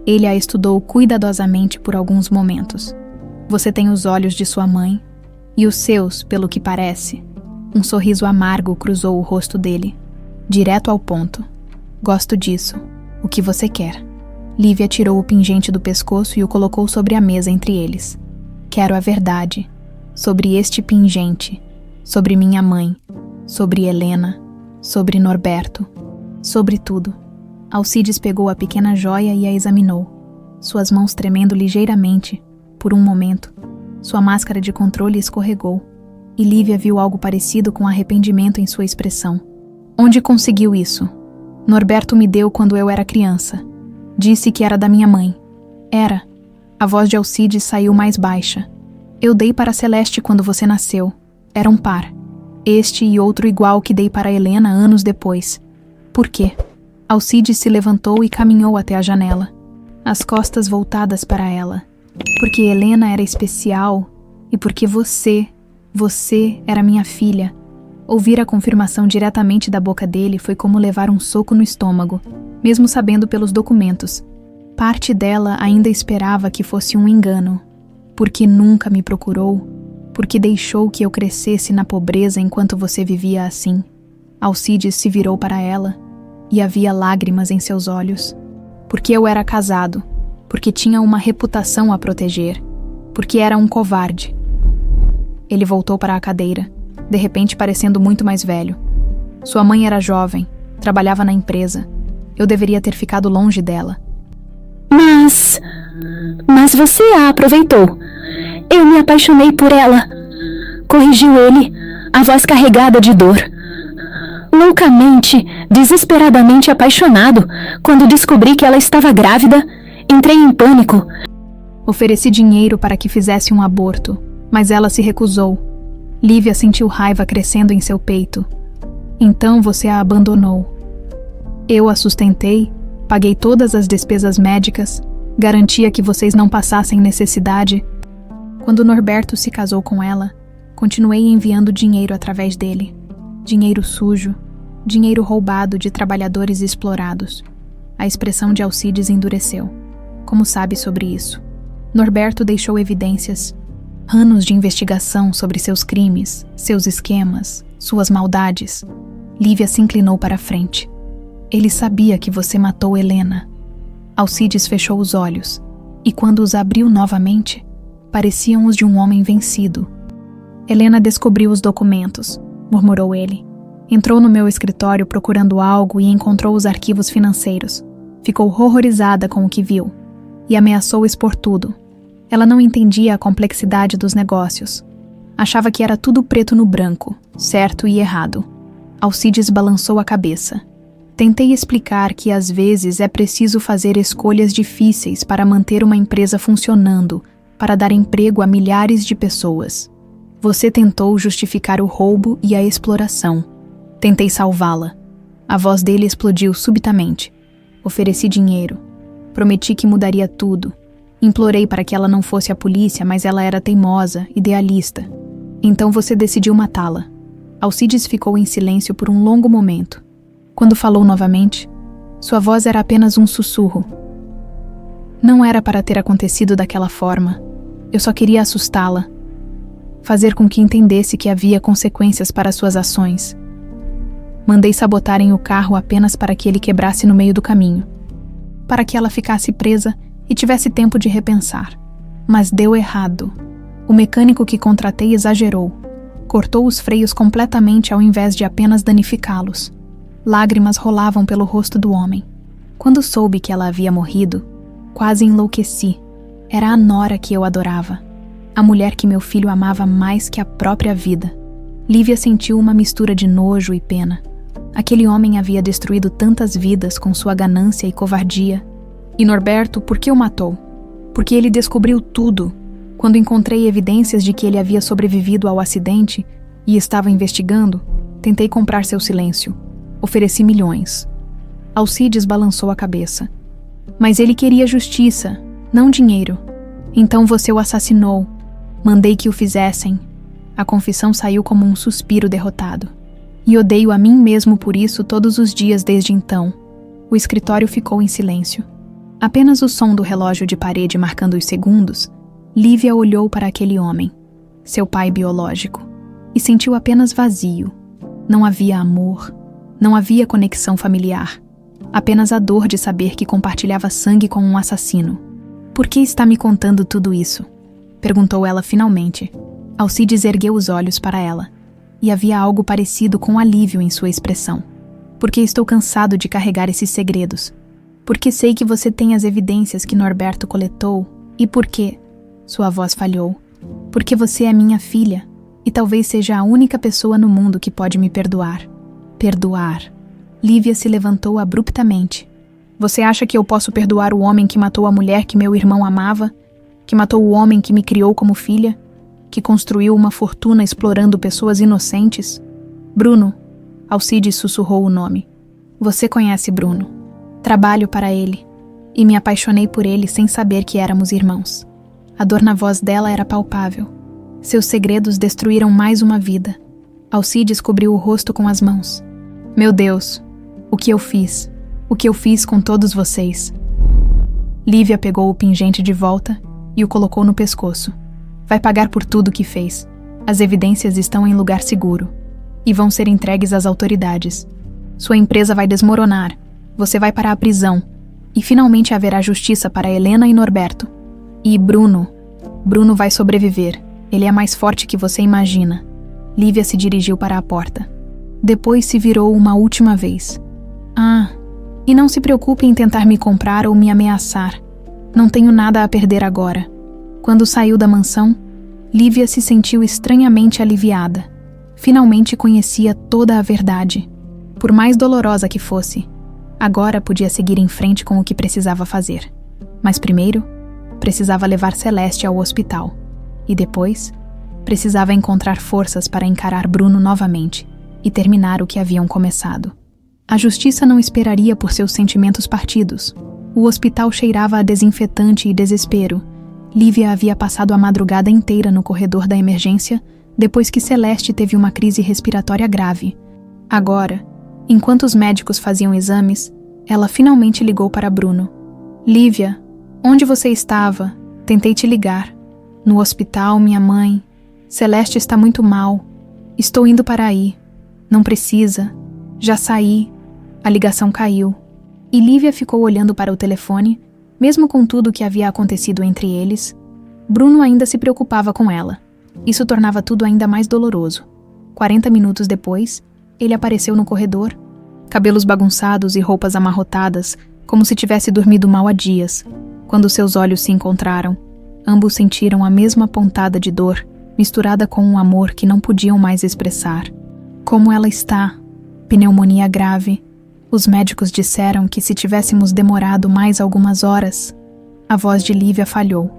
Ele a estudou cuidadosamente por alguns momentos. Você tem os olhos de sua mãe, e os seus, pelo que parece. Um sorriso amargo cruzou o rosto dele. Direto ao ponto. Gosto disso. O que você quer? Lívia tirou o pingente do pescoço e o colocou sobre a mesa entre eles. Quero a verdade. Sobre este pingente. Sobre minha mãe. Sobre Helena. Sobre Norberto. Sobre tudo. Alcides pegou a pequena joia e a examinou. Suas mãos tremendo ligeiramente. Por um momento, sua máscara de controle escorregou. E Lívia viu algo parecido com arrependimento em sua expressão. Onde conseguiu isso? Norberto me deu quando eu era criança. Disse que era da minha mãe. Era. A voz de Alcides saiu mais baixa. Eu dei para Celeste quando você nasceu. Era um par. Este e outro igual que dei para Helena anos depois. Por quê? Alcides se levantou e caminhou até a janela, as costas voltadas para ela. Porque Helena era especial e porque você era minha filha. Ouvir a confirmação diretamente da boca dele foi como levar um soco no estômago, mesmo sabendo pelos documentos. Parte dela ainda esperava que fosse um engano. Porque nunca me procurou, porque deixou que eu crescesse na pobreza enquanto você vivia assim. Alcides se virou para ela e havia lágrimas em seus olhos. Porque eu era casado, porque tinha uma reputação a proteger, porque era um covarde. Ele voltou para a cadeira, de repente parecendo muito mais velho. Sua mãe era jovem, trabalhava na empresa. Eu deveria ter ficado longe dela. Mas você a aproveitou. Eu me apaixonei por ela. Corrigiu ele, a voz carregada de dor. Loucamente, desesperadamente apaixonado, quando descobri que ela estava grávida, entrei em pânico. Ofereci dinheiro para que fizesse um aborto, mas ela se recusou. Lívia sentiu raiva crescendo em seu peito. Então você a abandonou. Eu a sustentei, paguei todas as despesas médicas, garantia que vocês não passassem necessidade. Quando Norberto se casou com ela, continuei enviando dinheiro através dele. Dinheiro sujo, dinheiro roubado de trabalhadores explorados. A expressão de Alcides endureceu. Como sabe sobre isso? Norberto deixou evidências. Anos de investigação sobre seus crimes, seus esquemas, suas maldades. Lívia se inclinou para a frente. Ele sabia que você matou Helena. Alcides fechou os olhos, e quando os abriu novamente, pareciam os de um homem vencido. Helena descobriu os documentos, murmurou ele. Entrou no meu escritório procurando algo e encontrou os arquivos financeiros. Ficou horrorizada com o que viu e ameaçou expor tudo. Ela não entendia a complexidade dos negócios. Achava que era tudo preto no branco, certo e errado. Alcides balançou a cabeça. Tentei explicar que às vezes é preciso fazer escolhas difíceis para manter uma empresa funcionando, para dar emprego a milhares de pessoas. Você tentou justificar o roubo e a exploração. Tentei salvá-la. A voz dele explodiu subitamente. Ofereci dinheiro. Prometi que mudaria tudo. Implorei para que ela não fosse à polícia, mas ela era teimosa, idealista. Então você decidiu matá-la. Alcides ficou em silêncio por um longo momento. Quando falou novamente, sua voz era apenas um sussurro. Não era para ter acontecido daquela forma. Eu só queria assustá-la. Fazer com que entendesse que havia consequências para suas ações. Mandei sabotarem o carro apenas para que ele quebrasse no meio do caminho. Para que ela ficasse presa e tivesse tempo de repensar. Mas deu errado. O mecânico que contratei exagerou. Cortou os freios completamente ao invés de apenas danificá-los. Lágrimas rolavam pelo rosto do homem. Quando soube que ela havia morrido, quase enlouqueci. Era a nora que eu adorava. A mulher que meu filho amava mais que a própria vida. Lívia sentiu uma mistura de nojo e pena. Aquele homem havia destruído tantas vidas com sua ganância e covardia. E Norberto, por que o matou? Porque ele descobriu tudo. Quando encontrei evidências de que ele havia sobrevivido ao acidente e estava investigando, tentei comprar seu silêncio. Ofereci milhões. Alcides balançou a cabeça. Mas ele queria justiça, não dinheiro. Então você o assassinou. Mandei que o fizessem. A confissão saiu como um suspiro derrotado. E odeio a mim mesmo por isso todos os dias desde então. O escritório ficou em silêncio. Apenas o som do relógio de parede marcando os segundos, Lívia olhou para aquele homem, seu pai biológico, e sentiu apenas vazio. Não havia amor, não havia conexão familiar. Apenas a dor de saber que compartilhava sangue com um assassino. Por que está me contando tudo isso? Perguntou ela finalmente. Alcides ergueu os olhos para ela. E havia algo parecido com alívio em sua expressão. Porque estou cansado de carregar esses segredos. Porque sei que você tem as evidências que Norberto coletou. E porque... Sua voz falhou. Porque você é minha filha. E talvez seja a única pessoa no mundo que pode me perdoar. Perdoar. Lívia se levantou abruptamente. Você acha que eu posso perdoar o homem que matou a mulher que meu irmão amava? Que matou o homem que me criou como filha? Que construiu uma fortuna explorando pessoas inocentes? Bruno. Alcides sussurrou o nome. Você conhece Bruno. Trabalho para ele. E me apaixonei por ele sem saber que éramos irmãos. A dor na voz dela era palpável. Seus segredos destruíram mais uma vida. Alcides cobriu o rosto com as mãos. Meu Deus, o que eu fiz? O que eu fiz com todos vocês? Lívia pegou o pingente de volta e o colocou no pescoço. Vai pagar por tudo que fez. As evidências estão em lugar seguro. E vão ser entregues às autoridades. Sua empresa vai desmoronar. Você vai para a prisão. E finalmente haverá justiça para Helena e Norberto. E Bruno. Bruno vai sobreviver. Ele é mais forte que você imagina. Lívia se dirigiu para a porta. Depois se virou uma última vez. Ah, e não se preocupe em tentar me comprar ou me ameaçar. Não tenho nada a perder agora. Quando saiu da mansão, Lívia se sentiu estranhamente aliviada. Finalmente conhecia toda a verdade. Por mais dolorosa que fosse, agora podia seguir em frente com o que precisava fazer. Mas primeiro, precisava levar Celeste ao hospital. E depois, precisava encontrar forças para encarar Bruno novamente e terminar o que haviam começado. A justiça não esperaria por seus sentimentos partidos. O hospital cheirava a desinfetante e desespero. Lívia havia passado a madrugada inteira no corredor da emergência depois que Celeste teve uma crise respiratória grave. Agora, enquanto os médicos faziam exames, ela finalmente ligou para Bruno. Lívia, onde você estava? Tentei te ligar. No hospital, minha mãe. Celeste está muito mal. Estou indo para aí. Não precisa. Já saí. A ligação caiu. E Lívia ficou olhando para o telefone. Mesmo com tudo o que havia acontecido entre eles, Bruno ainda se preocupava com ela. Isso tornava tudo ainda mais doloroso. 40 minutos depois, ele apareceu no corredor, cabelos bagunçados e roupas amarrotadas, como se tivesse dormido mal há dias. Quando seus olhos se encontraram, ambos sentiram a mesma pontada de dor misturada com um amor que não podiam mais expressar. Como ela está? Pneumonia grave. Os médicos disseram que se tivéssemos demorado mais algumas horas. A voz de Lívia falhou.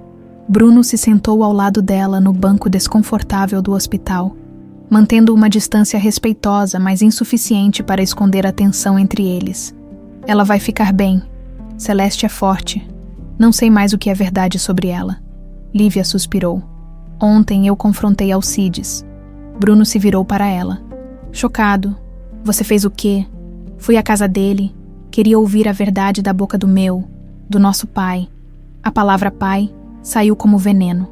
Bruno se sentou ao lado dela no banco desconfortável do hospital, mantendo uma distância respeitosa, mas insuficiente para esconder a tensão entre eles. Ela vai ficar bem. Celeste é forte. Não sei mais o que é verdade sobre ela. Lívia suspirou. Ontem eu confrontei Alcides. Bruno se virou para ela. Chocado. Você fez o quê? Fui à casa dele. Queria ouvir a verdade da boca do nosso pai. A palavra pai saiu como veneno.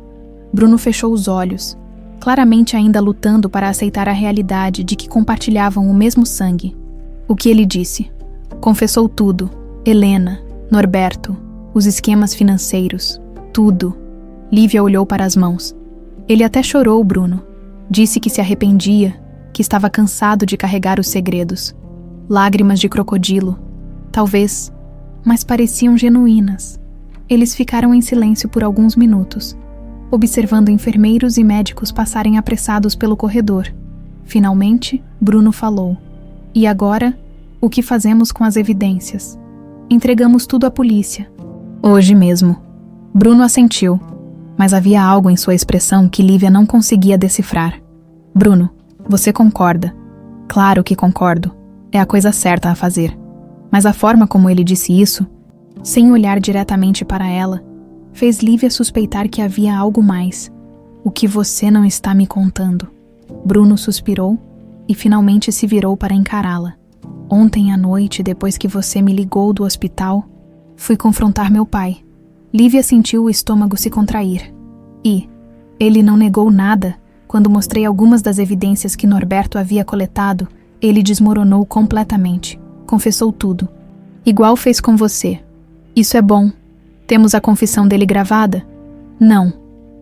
Bruno fechou os olhos, claramente ainda lutando para aceitar a realidade de que compartilhavam o mesmo sangue. O que ele disse? Confessou tudo. Helena, Norberto, os esquemas financeiros, tudo. Lívia olhou para as mãos. Ele até chorou, Bruno. Disse que se arrependia, que estava cansado de carregar os segredos. Lágrimas de crocodilo. Talvez, mas pareciam genuínas. Eles ficaram em silêncio por alguns minutos, observando enfermeiros e médicos passarem apressados pelo corredor. Finalmente, Bruno falou. E agora, o que fazemos com as evidências? Entregamos tudo à polícia. Hoje mesmo. Bruno assentiu, mas havia algo em sua expressão que Lívia não conseguia decifrar. Bruno, você concorda? Claro que concordo. É a coisa certa a fazer. Mas a forma como ele disse isso, sem olhar diretamente para ela, fez Lívia suspeitar que havia algo mais. O que você não está me contando? Bruno suspirou e finalmente se virou para encará-la. Ontem à noite, depois que você me ligou do hospital, fui confrontar meu pai. Lívia sentiu o estômago se contrair. E ele não negou nada. Quando mostrei algumas das evidências que Norberto havia coletado, ele desmoronou completamente. Confessou tudo. Igual fez com você. Isso é bom. Temos a confissão dele gravada? Não.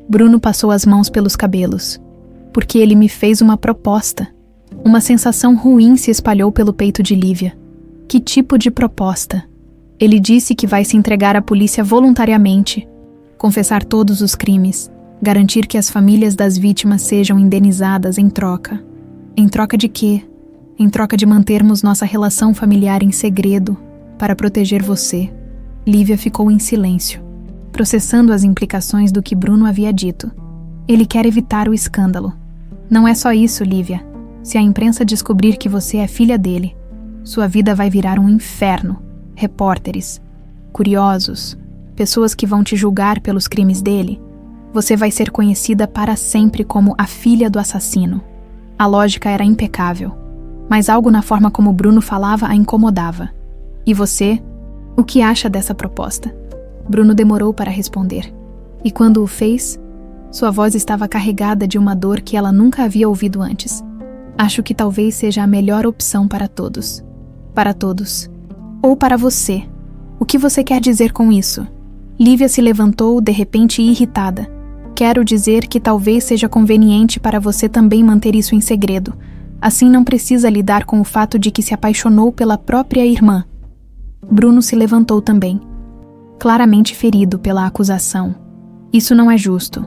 Bruno passou as mãos pelos cabelos. Porque ele me fez uma proposta. Uma sensação ruim se espalhou pelo peito de Lívia. Que tipo de proposta? Ele disse que vai se entregar à polícia voluntariamente, confessar todos os crimes, garantir que as famílias das vítimas sejam indenizadas em troca. Em troca de quê? Em troca de mantermos nossa relação familiar em segredo, para proteger você. Lívia ficou em silêncio, processando as implicações do que Bruno havia dito. Ele quer evitar o escândalo. Não é só isso, Lívia. Se a imprensa descobrir que você é filha dele, sua vida vai virar um inferno. Repórteres, curiosos, pessoas que vão te julgar pelos crimes dele. Você vai ser conhecida para sempre como a filha do assassino. A lógica era impecável, mas algo na forma como Bruno falava a incomodava. E você? O que acha dessa proposta? Bruno demorou para responder. E quando o fez, sua voz estava carregada de uma dor que ela nunca havia ouvido antes. Acho que talvez seja a melhor opção para todos. Para todos. Ou para você. O que você quer dizer com isso? Lívia se levantou, de repente irritada. Quero dizer que talvez seja conveniente para você também manter isso em segredo. Assim não precisa lidar com o fato de que se apaixonou pela própria irmã. Bruno se levantou também, claramente ferido pela acusação. Isso não é justo.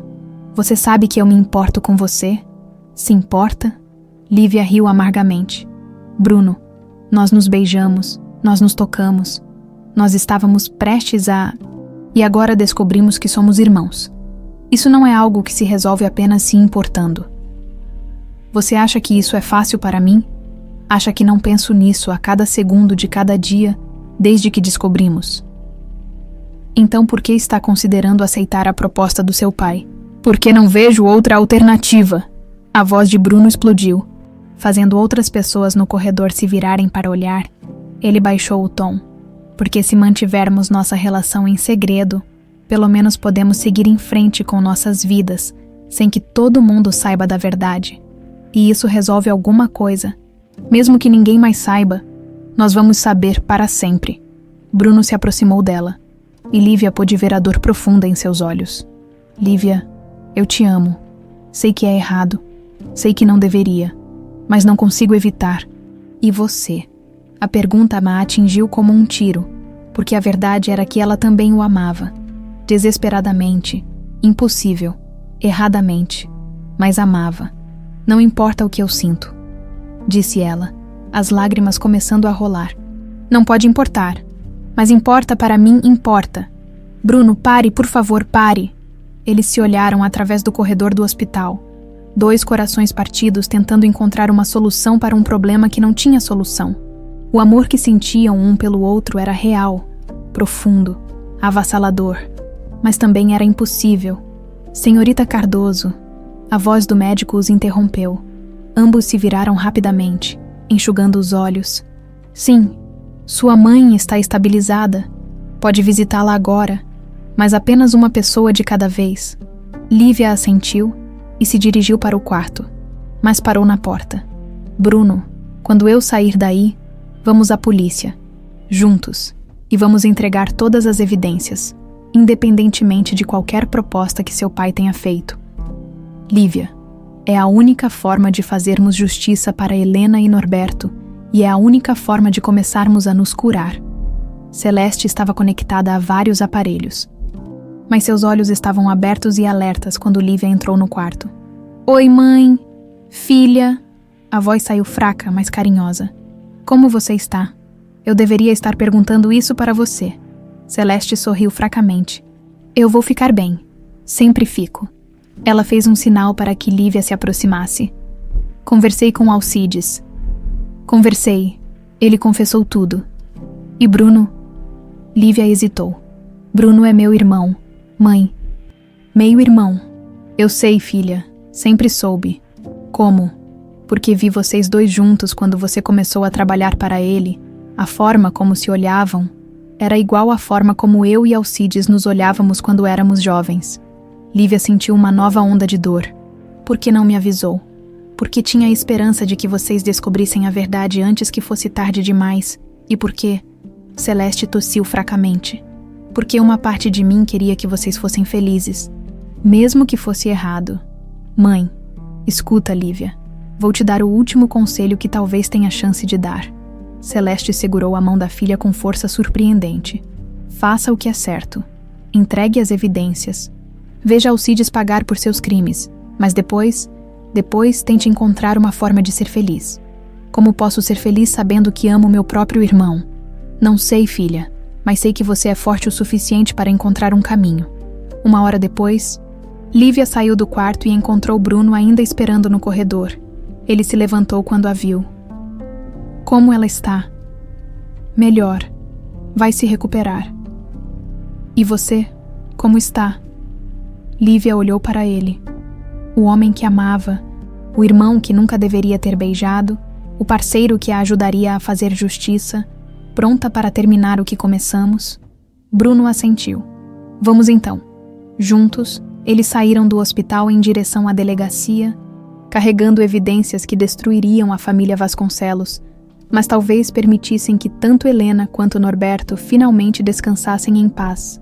Você sabe que eu me importo com você? Se importa? Lívia riu amargamente. Bruno, nós nos beijamos. Nós nos tocamos. Nós estávamos prestes a... E agora descobrimos que somos irmãos. Isso não é algo que se resolve apenas se importando. Você acha que isso é fácil para mim? Acha que não penso nisso a cada segundo de cada dia, desde que descobrimos? Então por que está considerando aceitar a proposta do seu pai? Porque não vejo outra alternativa. A voz de Bruno explodiu, fazendo outras pessoas no corredor se virarem para olhar. Ele baixou o tom. Porque se mantivermos nossa relação em segredo, pelo menos podemos seguir em frente com nossas vidas, sem que todo mundo saiba da verdade. E isso resolve alguma coisa. Mesmo que ninguém mais saiba, nós vamos saber para sempre. Bruno se aproximou dela, e Lívia pôde ver a dor profunda em seus olhos. Lívia, eu te amo. Sei que é errado. Sei que não deveria. Mas não consigo evitar. E você? A pergunta a atingiu como um tiro, porque a verdade era que ela também o amava. Desesperadamente, impossível, erradamente. mas amava. Não importa o que eu sinto, disse ela, as lágrimas começando a rolar. Não pode importar, mas importa para mim, importa. Bruno, pare, por favor, pare. Eles se olharam através do corredor do hospital. 2 corações partidos tentando encontrar uma solução para um problema que não tinha solução. O amor que sentiam um pelo outro era real, profundo, avassalador, mas também era impossível. Senhorita Cardoso, a voz do médico os interrompeu. Ambos se viraram rapidamente, enxugando os olhos. Sim, sua mãe está estabilizada. Pode visitá-la agora, mas apenas uma pessoa de cada vez. Lívia assentiu e se dirigiu para o quarto, mas parou na porta. Bruno, quando eu sair daí, vamos à polícia, juntos, e vamos entregar todas as evidências, independentemente de qualquer proposta que seu pai tenha feito. Lívia, é a única forma de fazermos justiça para Helena e Norberto, e é a única forma de começarmos a nos curar. Celeste estava conectada a vários aparelhos, mas seus olhos estavam abertos e alertas quando Lívia entrou no quarto. Oi, mãe, filha. A voz saiu fraca, mas carinhosa. Como você está? Eu deveria estar perguntando isso para você. Celeste sorriu fracamente. Eu vou ficar bem. Sempre fico. Ela fez um sinal para que Lívia se aproximasse. Conversei com Alcides. Conversei. Ele confessou tudo. E Bruno? Lívia hesitou. Bruno é meu irmão. Mãe. Meio-irmão. Eu sei, filha. Sempre soube. Como? Porque vi vocês 2 juntos quando você começou a trabalhar para ele. A forma como se olhavam era igual à forma como eu e Alcides nos olhávamos quando éramos jovens. Lívia sentiu uma nova onda de dor. Por que não me avisou? Porque tinha a esperança de que vocês descobrissem a verdade antes que fosse tarde demais. E por quê? Celeste tossiu fracamente. Porque uma parte de mim queria que vocês fossem felizes, mesmo que fosse errado. Mãe, escuta, Lívia. Vou te dar o último conselho que talvez tenha chance de dar. Celeste segurou a mão da filha com força surpreendente. Faça o que é certo. Entregue as evidências. Veja Alcides pagar por seus crimes, mas depois tente encontrar uma forma de ser feliz. Como posso ser feliz sabendo que amo meu próprio irmão? Não sei, filha, mas sei que você é forte o suficiente para encontrar um caminho. 1 hora depois, Lívia saiu do quarto e encontrou Bruno ainda esperando no corredor. Ele se levantou quando a viu. Como ela está? Melhor. Vai se recuperar. E você? Como está? Lívia olhou para ele. O homem que amava, o irmão que nunca deveria ter beijado, o parceiro que a ajudaria a fazer justiça, pronta para terminar o que começamos. Bruno assentiu. Vamos então. Juntos, eles saíram do hospital em direção à delegacia, carregando evidências que destruiriam a família Vasconcelos, mas talvez permitissem que tanto Helena quanto Norberto finalmente descansassem em paz.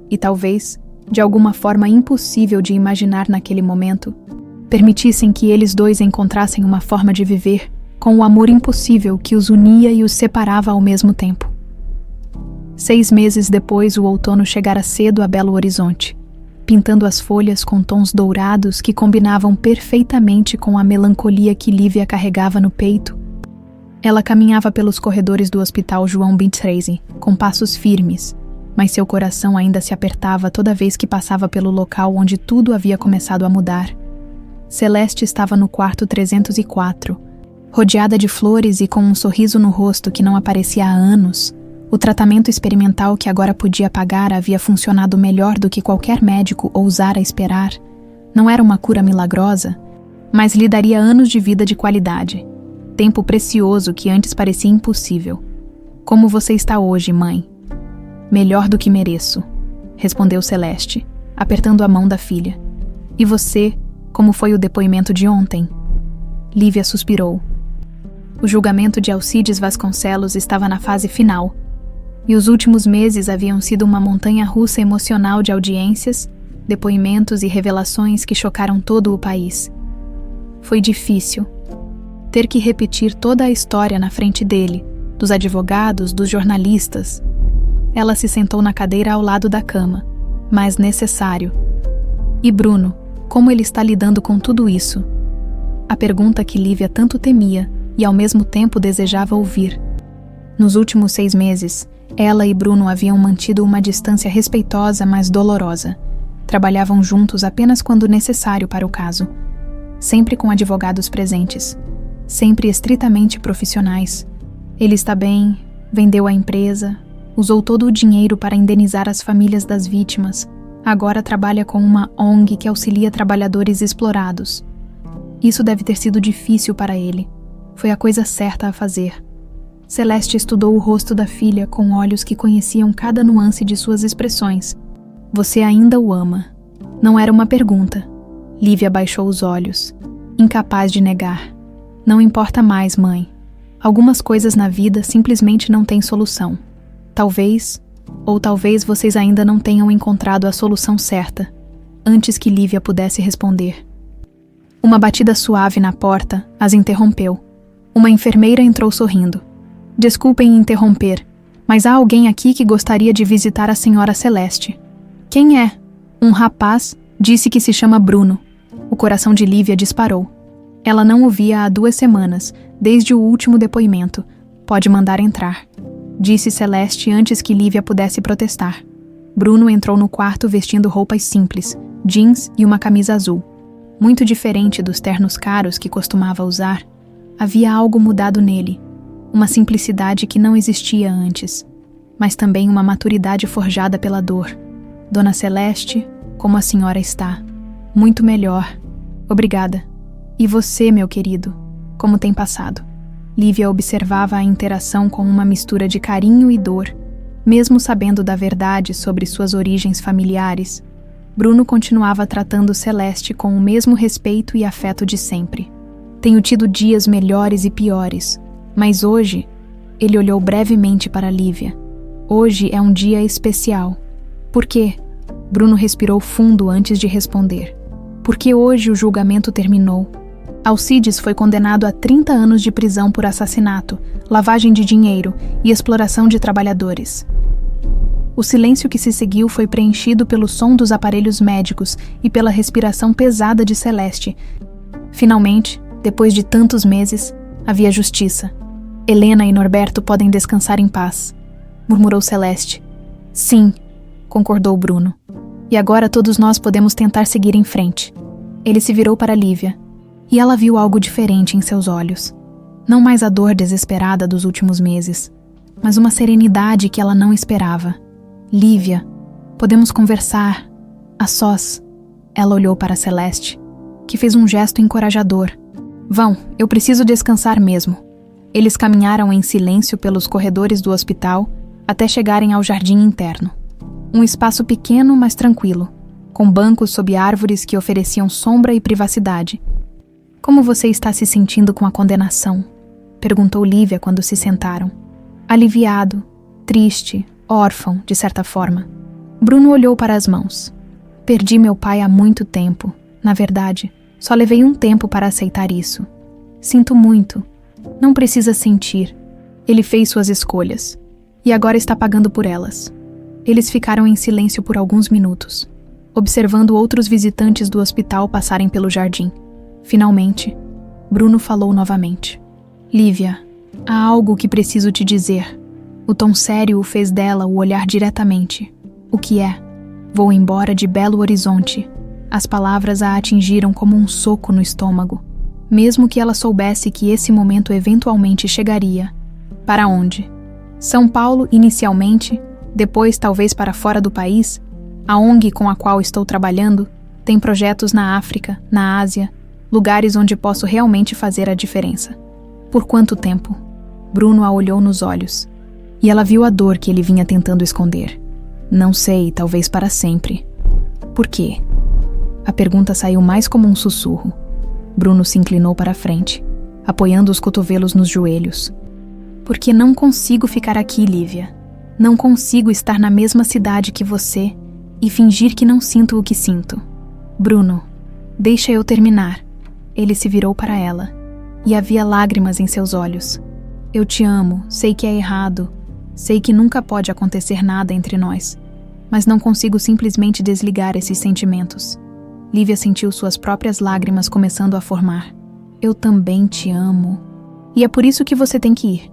E talvez, de alguma forma impossível de imaginar naquele momento, permitissem que eles 2 encontrassem uma forma de viver com o amor impossível que os unia e os separava ao mesmo tempo. 6 meses depois, o outono chegara cedo a Belo Horizonte, pintando as folhas com tons dourados que combinavam perfeitamente com a melancolia que Lívia carregava no peito. Ela caminhava pelos corredores do Hospital João XXIII, com passos firmes, mas seu coração ainda se apertava toda vez que passava pelo local onde tudo havia começado a mudar. Celeste estava no quarto 304, rodeada de flores e com um sorriso no rosto que não aparecia há anos. O tratamento experimental que agora podia pagar havia funcionado melhor do que qualquer médico ousara esperar. Não era uma cura milagrosa, mas lhe daria anos de vida de qualidade. Tempo precioso que antes parecia impossível. Como você está hoje, mãe? Melhor do que mereço, respondeu Celeste, apertando a mão da filha. E você, como foi o depoimento de ontem? Lívia suspirou. O julgamento de Alcides Vasconcelos estava na fase final, e os últimos meses haviam sido uma montanha-russa emocional de audiências, depoimentos e revelações que chocaram todo o país. Foi difícil. Ter que repetir toda a história na frente dele, dos advogados, dos jornalistas. Ela se sentou na cadeira ao lado da cama, mas necessário. E Bruno, Como ele está lidando com tudo isso? A pergunta que Lívia tanto temia e ao mesmo tempo desejava ouvir. Nos últimos 6 meses, ela e Bruno haviam mantido uma distância respeitosa, mas dolorosa. Trabalhavam juntos apenas quando necessário para o caso. Sempre com advogados presentes. Sempre estritamente profissionais. Ele está bem, vendeu a empresa, usou todo o dinheiro para indenizar as famílias das vítimas. Agora trabalha com uma ONG que auxilia trabalhadores explorados. Isso deve ter sido difícil para ele. Foi a coisa certa a fazer. Celeste estudou o rosto da filha com olhos que conheciam cada nuance de suas expressões. Você ainda o ama. Não era uma pergunta. Lívia baixou os olhos, incapaz de negar. Não importa mais, mãe. Algumas coisas na vida simplesmente não têm solução. Talvez vocês ainda não tenham encontrado a solução certa, antes que Lívia pudesse responder. Uma batida suave na porta as interrompeu. Uma enfermeira entrou sorrindo. Desculpem interromper, mas há alguém aqui que gostaria de visitar a senhora Celeste. Quem é? Um rapaz disse que se chama Bruno. O coração de Lívia disparou. Ela não o via há 2 semanas, desde o último depoimento. Pode mandar entrar, disse Celeste antes que Lívia pudesse protestar. Bruno entrou no quarto vestindo roupas simples, jeans e uma camisa azul. Muito diferente dos ternos caros que costumava usar, havia algo mudado nele. Uma simplicidade que não existia antes, mas também uma maturidade forjada pela dor. Dona Celeste, como a senhora está? Muito melhor. Obrigada. E você, meu querido, como tem passado? Lívia observava a interação com uma mistura de carinho e dor. Mesmo sabendo da verdade sobre suas origens familiares, Bruno continuava tratando Celeste com o mesmo respeito e afeto de sempre. Tenho tido dias melhores e piores, mas hoje, ele olhou brevemente para Lívia. Hoje é um dia especial. Por quê? Bruno respirou fundo antes de responder. Porque hoje o julgamento terminou. Alcides foi condenado a 30 anos de prisão por assassinato, lavagem de dinheiro e exploração de trabalhadores. O silêncio que se seguiu foi preenchido pelo som dos aparelhos médicos e pela respiração pesada de Celeste. Finalmente, depois de tantos meses, havia justiça. Helena e Norberto podem descansar em paz, murmurou Celeste. Sim, concordou Bruno. E agora todos nós podemos tentar seguir em frente. Ele se virou para Lívia, e ela viu algo diferente em seus olhos. Não mais a dor desesperada dos últimos meses, mas uma serenidade que ela não esperava. Lívia, podemos conversar, a sós. Ela olhou para Celeste, que fez um gesto encorajador. Vão, eu preciso descansar mesmo. Eles caminharam em silêncio pelos corredores do hospital até chegarem ao jardim interno. Um espaço pequeno, mas tranquilo, com bancos sob árvores que ofereciam sombra e privacidade. Como você está se sentindo com a condenação? Perguntou Lívia quando se sentaram. Aliviado, triste, órfão, de certa forma. Bruno olhou para as mãos. Perdi meu pai há muito tempo. Na verdade, só levei um tempo para aceitar isso. Sinto muito. Não precisa sentir. Ele fez suas escolhas. E agora está pagando por elas. Eles ficaram em silêncio por alguns minutos, observando outros visitantes do hospital passarem pelo jardim. Finalmente, Bruno falou novamente. Lívia, há algo que preciso te dizer. O tom sério o fez dela o olhar diretamente. O que é? Vou embora de Belo Horizonte. As palavras a atingiram como um soco no estômago. Mesmo que ela soubesse que esse momento eventualmente chegaria. Para onde? São Paulo inicialmente, depois talvez para fora do país. A ONG com a qual estou trabalhando tem projetos na África, na Ásia, lugares onde posso realmente fazer a diferença. Por quanto tempo? Bruno a olhou nos olhos, e ela viu a dor que ele vinha tentando esconder. Não sei, talvez para sempre. Por quê? A pergunta saiu mais como um sussurro. Bruno se inclinou para a frente, apoiando os cotovelos nos joelhos. Porque não consigo ficar aqui, Lívia. Não consigo estar na mesma cidade que você e fingir que não sinto o que sinto. Bruno, deixa eu terminar. Ele se virou para ela, e havia lágrimas em seus olhos. Eu te amo, sei que é errado, sei que nunca pode acontecer nada entre nós, mas não consigo simplesmente desligar esses sentimentos. Lívia sentiu suas próprias lágrimas começando a formar. Eu também te amo. E é por isso que você tem que ir.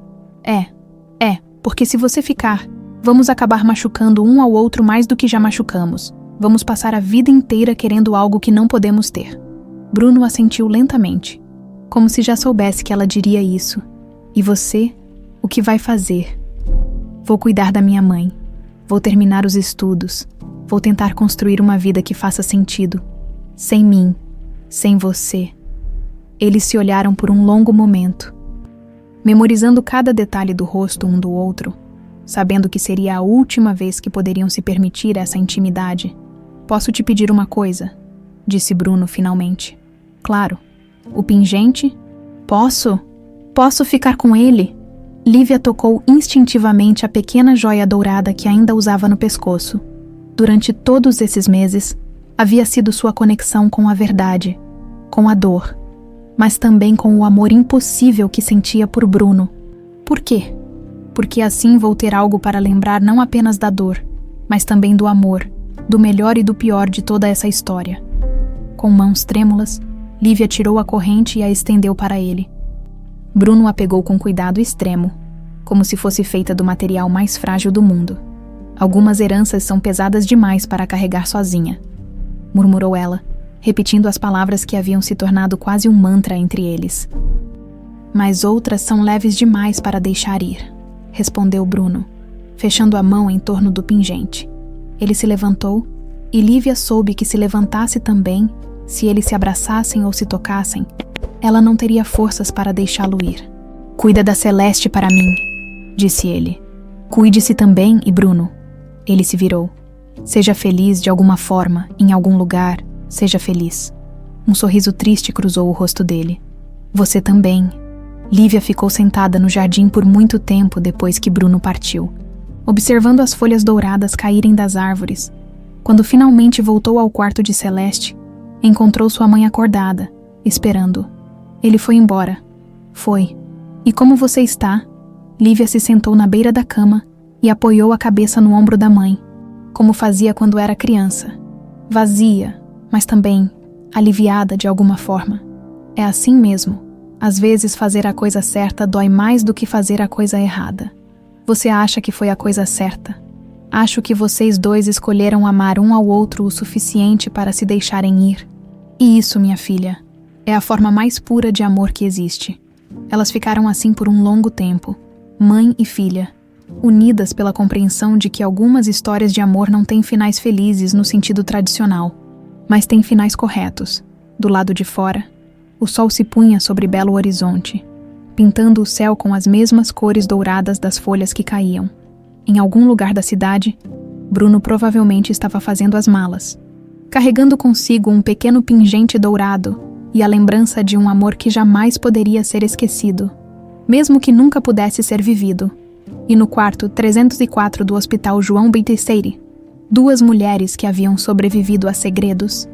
Porque se você ficar, vamos acabar machucando um ao outro mais do que já machucamos. Vamos passar a vida inteira querendo algo que não podemos ter. Bruno assentiu lentamente, como se já soubesse que ela diria isso. E você? O que vai fazer? Vou cuidar da minha mãe. Vou terminar os estudos. Vou tentar construir uma vida que faça sentido. Sem mim. Sem você. Eles se olharam por um longo momento, memorizando cada detalhe do rosto um do outro, sabendo que seria a última vez que poderiam se permitir essa intimidade. Posso te pedir uma coisa? Disse Bruno finalmente. Claro. O pingente? Posso? Posso ficar com ele? Lívia tocou instintivamente a pequena joia dourada que ainda usava no pescoço. Durante todos esses meses, havia sido sua conexão com a verdade, com a dor, mas também com o amor impossível que sentia por Bruno. Por quê? Porque assim vou ter algo para lembrar não apenas da dor, mas também do amor, do melhor e do pior de toda essa história. Com mãos trêmulas, Lívia tirou a corrente e a estendeu para ele. Bruno a pegou com cuidado extremo, como se fosse feita do material mais frágil do mundo. Algumas heranças são pesadas demais para carregar sozinha, murmurou ela, repetindo as palavras que haviam se tornado quase um mantra entre eles. Mas outras são leves demais para deixar ir, respondeu Bruno, fechando a mão em torno do pingente. Ele se levantou, e Lívia soube que se levantasse também, se eles se abraçassem ou se tocassem, ela não teria forças para deixá-lo ir. Cuida da Celeste para mim, disse ele. Cuide-se também, e Bruno. Ele se virou. Seja feliz de alguma forma, em algum lugar, seja feliz. Um sorriso triste cruzou o rosto dele. Você também. Lívia ficou sentada no jardim por muito tempo depois que Bruno partiu, observando as folhas douradas caírem das árvores. Quando finalmente voltou ao quarto de Celeste, encontrou sua mãe acordada, esperando. Ele foi embora. Foi. E como você está? Lívia se sentou na beira da cama e apoiou a cabeça no ombro da mãe, como fazia quando era criança. Vazia, mas também aliviada de alguma forma. É assim mesmo. Às vezes fazer a coisa certa dói mais do que fazer a coisa errada. Você acha que foi a coisa certa? Acho que vocês dois escolheram amar um ao outro o suficiente para se deixarem ir. E isso, minha filha, é a forma mais pura de amor que existe. Elas ficaram assim por um longo tempo, mãe e filha, unidas pela compreensão de que algumas histórias de amor não têm finais felizes no sentido tradicional, mas têm finais corretos. Do lado de fora, o sol se punha sobre belo horizonte, pintando o céu com as mesmas cores douradas das folhas que caíam. Em algum lugar da cidade, Bruno provavelmente estava fazendo as malas, carregando consigo um pequeno pingente dourado e a lembrança de um amor que jamais poderia ser esquecido, mesmo que nunca pudesse ser vivido. E no quarto 304 do Hospital João Bittencourt, duas mulheres que haviam sobrevivido a segredos,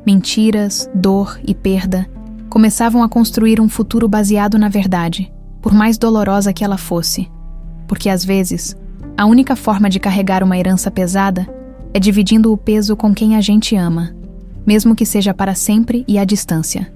mentiras, dor e perda, começavam a construir um futuro baseado na verdade, por mais dolorosa que ela fosse. Porque às vezes, a única forma de carregar uma herança pesada é dividindo o peso com quem a gente ama, mesmo que seja para sempre e à distância.